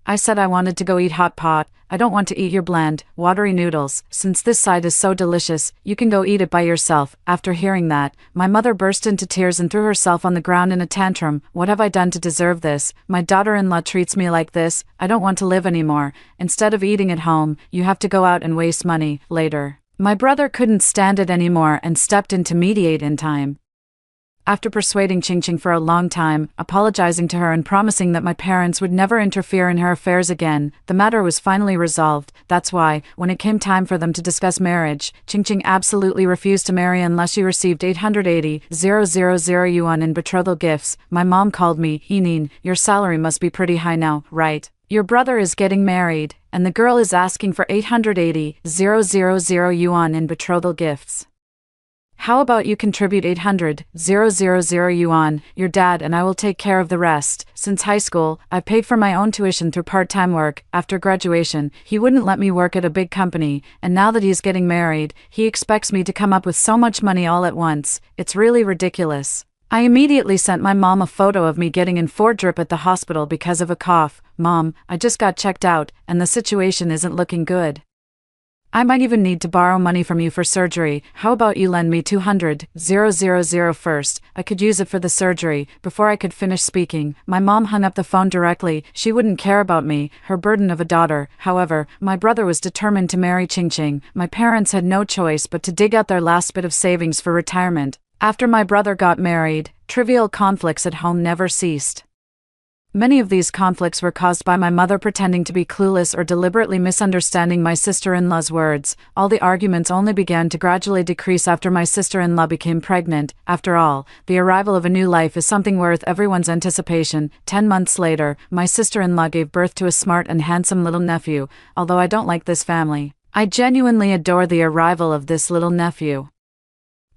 I said I wanted to go eat hot pot. I don't want to eat your bland, watery noodles. Since this side is so delicious, you can go eat it by yourself. After hearing that, my mother burst into tears and threw herself on the ground in a tantrum. What have I done to deserve this? My daughter-in-law treats me like this. I don't want to live anymore. Instead of eating at home, you have to go out and waste money. Later, my brother couldn't stand it anymore and stepped in to mediate in time. After persuading Ching Ching for a long time, apologizing to her and promising that my parents would never interfere in her affairs again, the matter was finally resolved. That's why, when it came time for them to discuss marriage, Ching Ching absolutely refused to marry unless she received 880,000 yuan in betrothal gifts. My mom called me, Yinin, your salary must be pretty high now, right? Your brother is getting married, and the girl is asking for 880,000 yuan in betrothal gifts. How about you contribute 800,000 yuan, your dad and I will take care of the rest. Since high school, I've paid for my own tuition through part-time work. After graduation, he wouldn't let me work at a big company, and now that he's getting married, he expects me to come up with so much money all at once. It's really ridiculous. I immediately sent my mom a photo of me getting in 4 drip at the hospital because of a cough. Mom, I just got checked out, and the situation isn't looking good. I might even need to borrow money from you for surgery. How about you lend me 200,000 first? I could use it for the surgery. Before I could finish speaking, my mom hung up the phone directly. She wouldn't care about me, her burden of a daughter. However, my brother was determined to marry Ching Ching. My parents had no choice but to dig out their last bit of savings for retirement. After my brother got married, trivial conflicts at home never ceased. Many of these conflicts were caused by my mother pretending to be clueless or deliberately misunderstanding my sister-in-law's words. All the arguments only began to gradually decrease after my sister-in-law became pregnant. After all, the arrival of a new life is something worth everyone's anticipation. 10 months later, my sister-in-law gave birth to a smart and handsome little nephew. Although I don't like this family, I genuinely adore the arrival of this little nephew.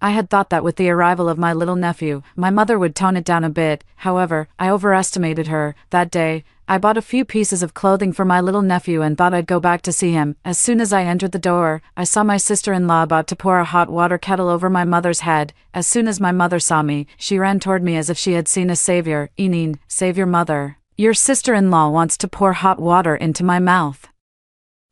I had thought that with the arrival of my little nephew, my mother would tone it down a bit. However, I overestimated her. That day, I bought a few pieces of clothing for my little nephew and thought I'd go back to see him. As soon as I entered the door, I saw my sister-in-law about to pour a hot water kettle over my mother's head. As soon as my mother saw me, she ran toward me as if she had seen a savior. Yinin, save your mother. Your sister-in-law wants to pour hot water into my mouth.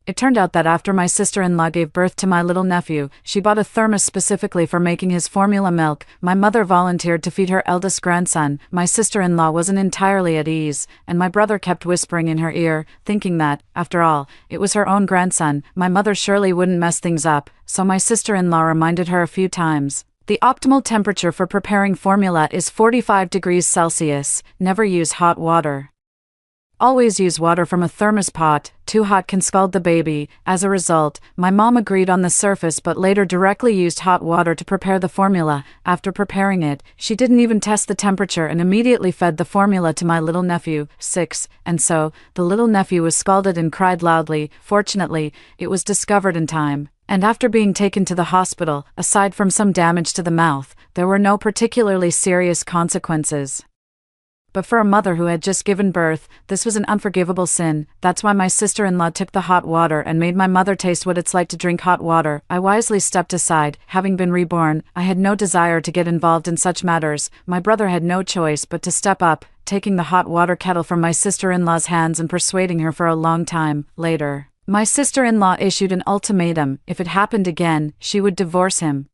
It turned out that after my sister-in-law gave birth to my little nephew, she bought a thermos specifically for making his formula milk. My mother volunteered to feed her eldest grandson. My sister-in-law wasn't entirely at ease, and my brother kept whispering in her ear, thinking that, after all, it was her own grandson. My mother surely wouldn't mess things up, so my sister-in-law reminded her a few times. The optimal temperature for preparing formula is 45 degrees Celsius. Never use hot water. Always use water from a thermos pot. Too hot can scald the baby. As a result, my mom agreed on the surface but later directly used hot water to prepare the formula. After preparing it, she didn't even test the temperature and immediately fed the formula to my little nephew. 6. And so, the little nephew was scalded and cried loudly. Fortunately, it was discovered in time, and after being taken to the hospital, aside from some damage to the mouth, there were no particularly serious consequences. But for a mother who had just given birth, this was an unforgivable sin. That's why my sister-in-law took the hot water and made my mother taste what it's like to drink hot water. I wisely stepped aside. Having been reborn, I had no desire to get involved in such matters. My brother had no choice but to step up, taking the hot water kettle from my sister-in-law's hands and persuading her for a long time. Later, my sister-in-law issued an ultimatum. If it happened again, she would divorce him.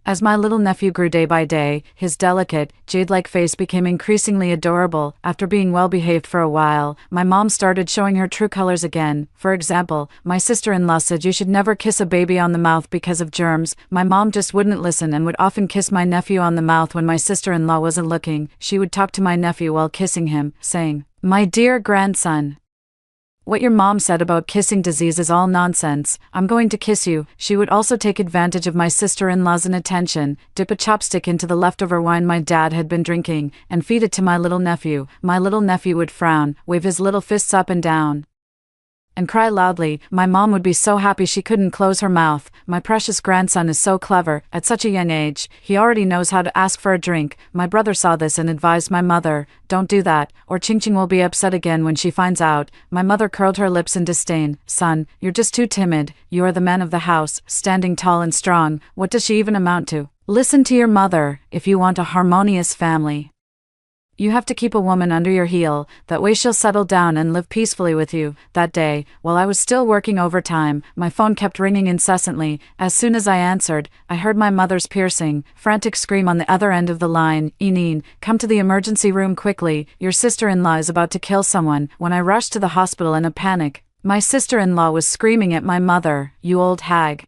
As my little nephew grew day by day, his delicate, jade-like face became increasingly adorable. After being well-behaved for a while, my mom started showing her true colors again. For example, my sister-in-law said you should never kiss a baby on the mouth because of germs. My mom just wouldn't listen and would often kiss my nephew on the mouth when my sister-in-law wasn't looking. She would talk to my nephew while kissing him, saying, "My dear grandson, what your mom said about kissing disease is all nonsense. I'm going to kiss you." She would also take advantage of my sister-in-law's inattention, dip a chopstick into the leftover wine my dad had been drinking, and feed it to my little nephew. My little nephew would frown, wave his little fists up and down, and cry loudly. My mom would be so happy she couldn't close her mouth. My precious grandson is so clever. At such a young age, he already knows how to ask for a drink. My brother saw this and advised my mother, "Don't do that, or Ching Ching will be upset again when she finds out." My mother curled her lips in disdain. "Son, you're just too timid. You are the man of the house, standing tall and strong. What does she even amount to? Listen to your mother, if you want a harmonious family. You have to keep a woman under your heel, that way she'll settle down and live peacefully with you." That day, while I was still working overtime, my phone kept ringing incessantly. As soon as I answered, I heard my mother's piercing, frantic scream on the other end of the line. "Eneen, come to the emergency room quickly, your sister-in-law is about to kill someone." When I rushed to the hospital in a panic, my sister-in-law was screaming at my mother, "You old hag.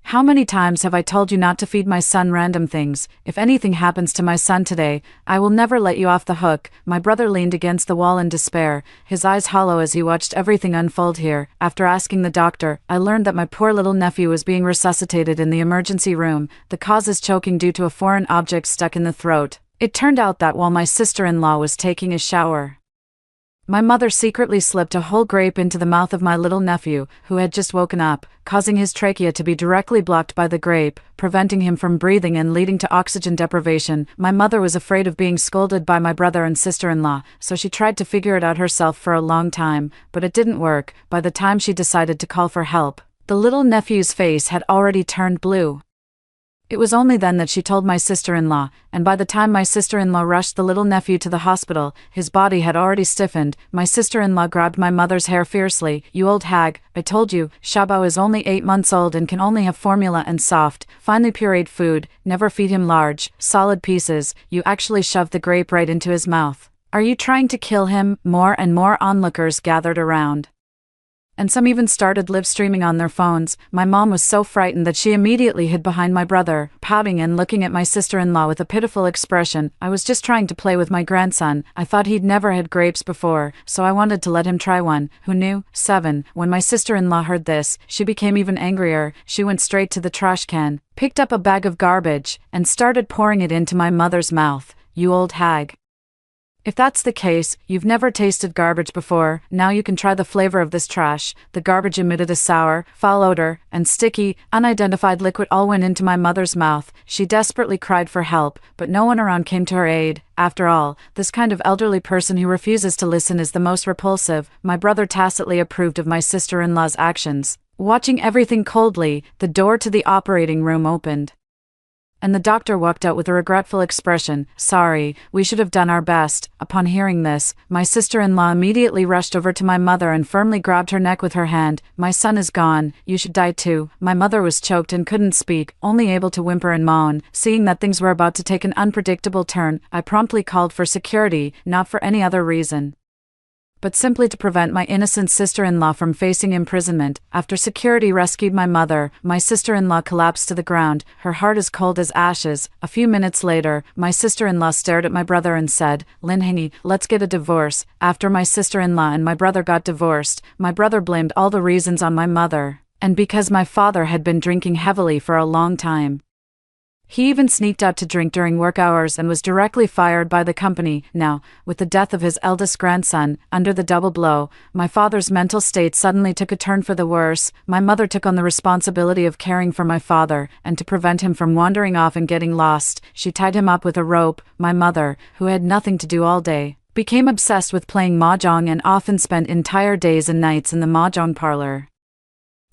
How many times have I told you not to feed my son random things? If anything happens to my son today, I will never let you off the hook." My brother leaned against the wall in despair, his eyes hollow as he watched everything unfold here. After asking the doctor, I learned that my poor little nephew was being resuscitated in the emergency room. The cause is choking due to a foreign object stuck in the throat. It turned out that while my sister-in-law was taking a shower, my mother secretly slipped a whole grape into the mouth of my little nephew, who had just woken up, causing his trachea to be directly blocked by the grape, preventing him from breathing and leading to oxygen deprivation. My mother was afraid of being scolded by my brother and sister-in-law, so she tried to figure it out herself for a long time, but it didn't work. By the time she decided to call for help, the little nephew's face had already turned blue. It was only then that she told my sister-in-law, and by the time my sister-in-law rushed the little nephew to the hospital, his body had already stiffened. My sister-in-law grabbed my mother's hair fiercely. "You old hag, I told you, Xiaobao is only 8 months old and can only have formula and soft, finely pureed food. Never feed him large, solid pieces." You actually shoved the grape right into his mouth. Are you trying to kill him? More and more onlookers gathered around, and some even started live streaming on their phones. My mom was so frightened that she immediately hid behind my brother, pouting and looking at my sister-in-law with a pitiful expression. I was just trying to play with my grandson. I thought he'd never had grapes before, so I wanted to let him try one. Who knew? 7. When my sister-in-law heard this, she became even angrier. She went straight to the trash can, picked up a bag of garbage, and started pouring it into my mother's mouth. "You old hag. If that's the case, you've never tasted garbage before. Now you can try the flavor of this trash." The garbage emitted a sour, foul odor, and sticky, unidentified liquid all went into my mother's mouth. She desperately cried for help, but no one around came to her aid. After all, this kind of elderly person who refuses to listen is the most repulsive. My brother tacitly approved of my sister-in-law's actions. Watching everything coldly, the door to the operating room opened, and the doctor walked out with a regretful expression. "Sorry, we should have done our best." Upon hearing this, my sister-in-law immediately rushed over to my mother and firmly grabbed her neck with her hand. "My son is gone, you should die too." My mother was choked and couldn't speak, only able to whimper and moan. Seeing that things were about to take an unpredictable turn, I promptly called for security, not for any other reason, but simply to prevent my innocent sister-in-law from facing imprisonment. After security rescued my mother, my sister-in-law collapsed to the ground, her heart as cold as ashes. A few minutes later, my sister-in-law stared at my brother and said, "Lin Hingy, let's get a divorce." After my sister-in-law and my brother got divorced, my brother blamed all the reasons on my mother, and because my father had been drinking heavily for a long time. He even sneaked out to drink during work hours and was directly fired by the company. Now, with the death of his eldest grandson, under the double blow, my father's mental state suddenly took a turn for the worse. My mother took on the responsibility of caring for my father, and to prevent him from wandering off and getting lost, she tied him up with a rope. My mother, who had nothing to do all day, became obsessed with playing mahjong and often spent entire days and nights in the mahjong parlor.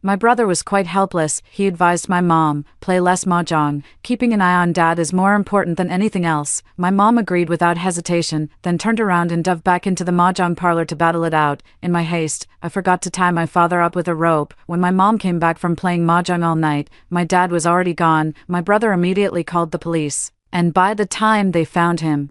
My brother was quite helpless. He advised my mom, play less mahjong, keeping an eye on dad is more important than anything else. My mom agreed without hesitation, then turned around and dove back into the mahjong parlor to battle it out. In my haste, I forgot to tie my father up with a rope. When my mom came back from playing mahjong all night, my dad was already gone. My brother immediately called the police, and by the time they found him,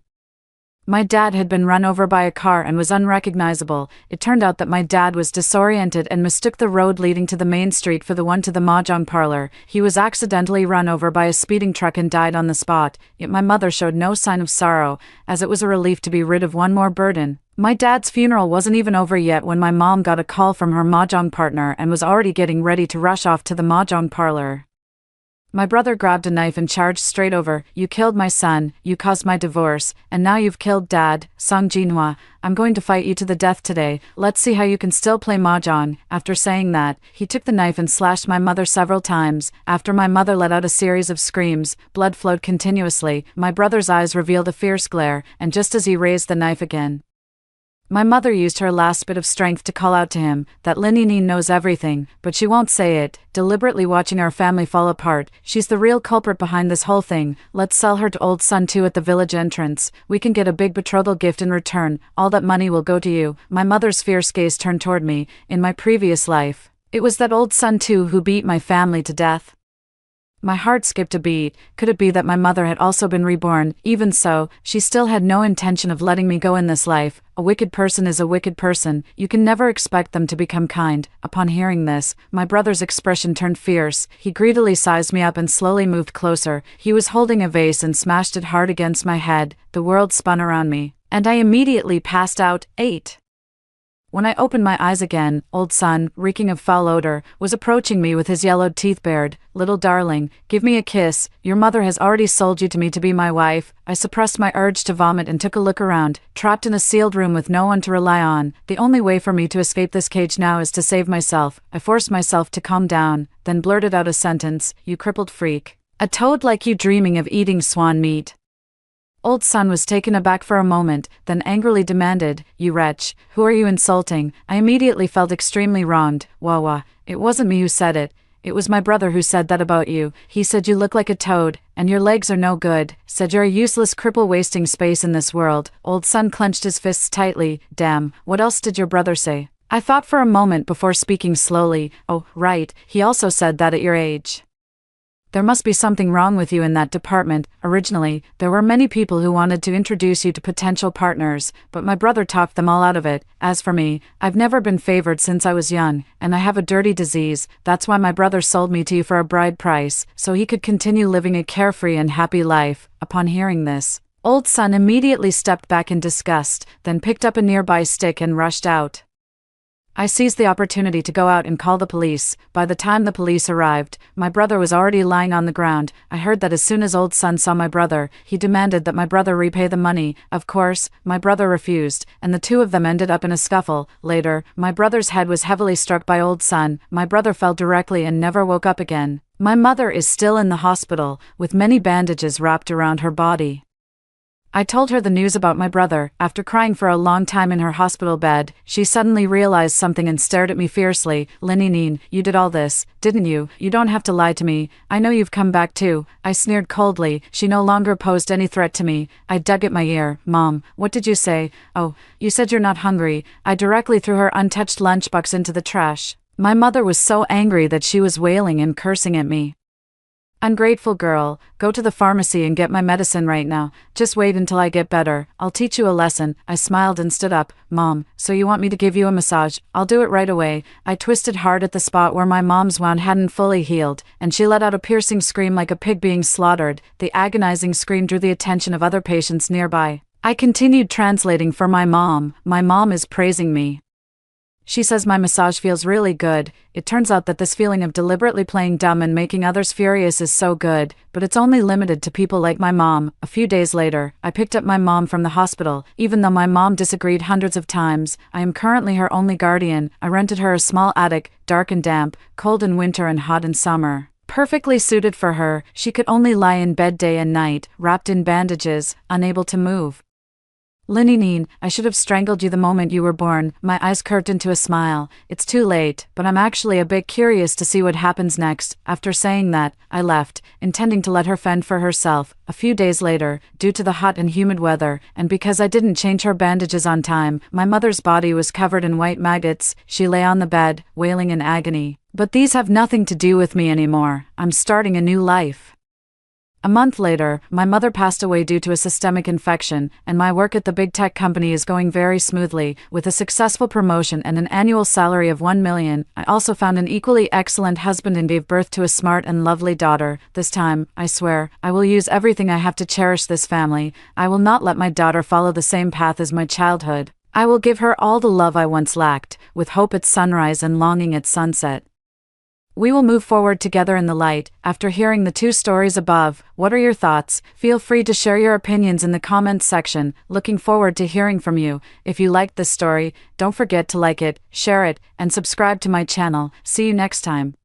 my dad had been run over by a car and was unrecognizable. It turned out that my dad was disoriented and mistook the road leading to the main street for the one to the mahjong parlor. He was accidentally run over by a speeding truck and died on the spot. Yet my mother showed no sign of sorrow, as it was a relief to be rid of one more burden. My dad's funeral wasn't even over yet when my mom got a call from her mahjong partner and was already getting ready to rush off to the mahjong parlor. My brother grabbed a knife and charged straight over. You killed my son, you caused my divorce, and now you've killed dad. Song Jinhua, I'm going to fight you to the death today. Let's see how you can still play mahjong. After saying that, he took the knife and slashed my mother several times. After my mother let out a series of screams, blood flowed continuously. My brother's eyes revealed a fierce glare, and just as he raised the knife again, my mother used her last bit of strength to call out to him that Linini knows everything, but she won't say it, deliberately watching our family fall apart. She's the real culprit behind this whole thing. Let's sell her to old Sun Tu at the village entrance. We can get a big betrothal gift in return. All that money will go to you. My mother's fierce gaze turned toward me. In my previous life, it was that old Sun Tu who beat my family to death. My heart skipped a beat. Could it be that my mother had also been reborn? Even so, she still had no intention of letting me go in this life. A wicked person is a wicked person. You can never expect them to become kind. Upon hearing this, my brother's expression turned fierce. He greedily sized me up and slowly moved closer. He was holding a vase and smashed it hard against my head. The world spun around me, and I immediately passed out. 8. When I opened my eyes again, old Sun, reeking of foul odor, was approaching me with his yellowed teeth bared. Little darling, give me a kiss. Your mother has already sold you to me to be my wife. I suppressed my urge to vomit and took a look around. Trapped in a sealed room with no one to rely on, the only way for me to escape this cage now is to save myself. I forced myself to calm down, then blurted out a sentence. You crippled freak. A toad like you dreaming of eating swan meat. Old Sun was taken aback for a moment, then angrily demanded, You wretch, who are you insulting? I immediately felt extremely wronged. Wawa, it wasn't me who said it. It was my brother who said that about you. He said you look like a toad, and your legs are no good. Said you're a useless cripple wasting space in this world. Old Sun clenched his fists tightly. Damn, what else did your brother say? I thought for a moment before speaking slowly. Oh, right, he also said that at your age. There must be something wrong with you in that department. Originally, there were many people who wanted to introduce you to potential partners, but my brother talked them all out of it. As for me, I've never been favored since I was young, and I have a dirty disease. That's why my brother sold me to you for a bride price, so he could continue living a carefree and happy life. Upon hearing this, old Sun immediately stepped back in disgust, then picked up a nearby stick and rushed out. I seized the opportunity to go out and call the police. By the time the police arrived, my brother was already lying on the ground. I heard that as soon as old Sun saw my brother, he demanded that my brother repay the money. Of course, my brother refused, and the two of them ended up in a scuffle. Later, my brother's head was heavily struck by old Sun. My brother fell directly and never woke up again. My mother is still in the hospital, with many bandages wrapped around her body. I told her the news about my brother. After crying for a long time in her hospital bed, she suddenly realized something and stared at me fiercely. Lininin, you did all this, didn't you? You don't have to lie to me. I know you've come back too. I sneered coldly. She no longer posed any threat to me. I dug at my ear. Mom, what did you say? Oh, you said you're not hungry. I directly threw her untouched lunchbox into the trash. My mother was so angry that she was wailing and cursing at me. Ungrateful girl, go to the pharmacy and get my medicine right now. Just wait until I get better. I'll teach you a lesson. I smiled and stood up. Mom, so you want me to give you a massage? I'll do it right away. I twisted hard at the spot where my mom's wound hadn't fully healed, and she let out a piercing scream like a pig being slaughtered. The agonizing scream drew the attention of other patients nearby. I continued translating for my mom. My mom is praising me. She says my massage feels really good. It turns out that this feeling of deliberately playing dumb and making others furious is so good, but it's only limited to people like my mom. A few days later, I picked up my mom from the hospital. Even though my mom disagreed hundreds of times, I am currently her only guardian. I rented her a small attic, dark and damp, cold in winter and hot in summer. Perfectly suited for her, she could only lie in bed day and night, wrapped in bandages, unable to move. Linny, I should have strangled you the moment you were born. My eyes curved into a smile. It's too late, but I'm actually a bit curious to see what happens next. After saying that, I left, intending to let her fend for herself. A few days later, due to the hot and humid weather, and because I didn't change her bandages on time, my mother's body was covered in white maggots. She lay on the bed, wailing in agony. But these have nothing to do with me anymore. I'm starting a new life. A month later, my mother passed away due to a systemic infection, and my work at the big tech company is going very smoothly. With a successful promotion and an annual salary of $1 million, I also found an equally excellent husband and gave birth to a smart and lovely daughter. This time, I swear, I will use everything I have to cherish this family. I will not let my daughter follow the same path as my childhood. I will give her all the love I once lacked, with hope at sunrise and longing at sunset. We will move forward together in the light. After hearing the two stories above, what are your thoughts? Feel free to share your opinions in the comments section. Looking forward to hearing from you. If you liked this story, don't forget to like it, share it, and subscribe to my channel. See you next time.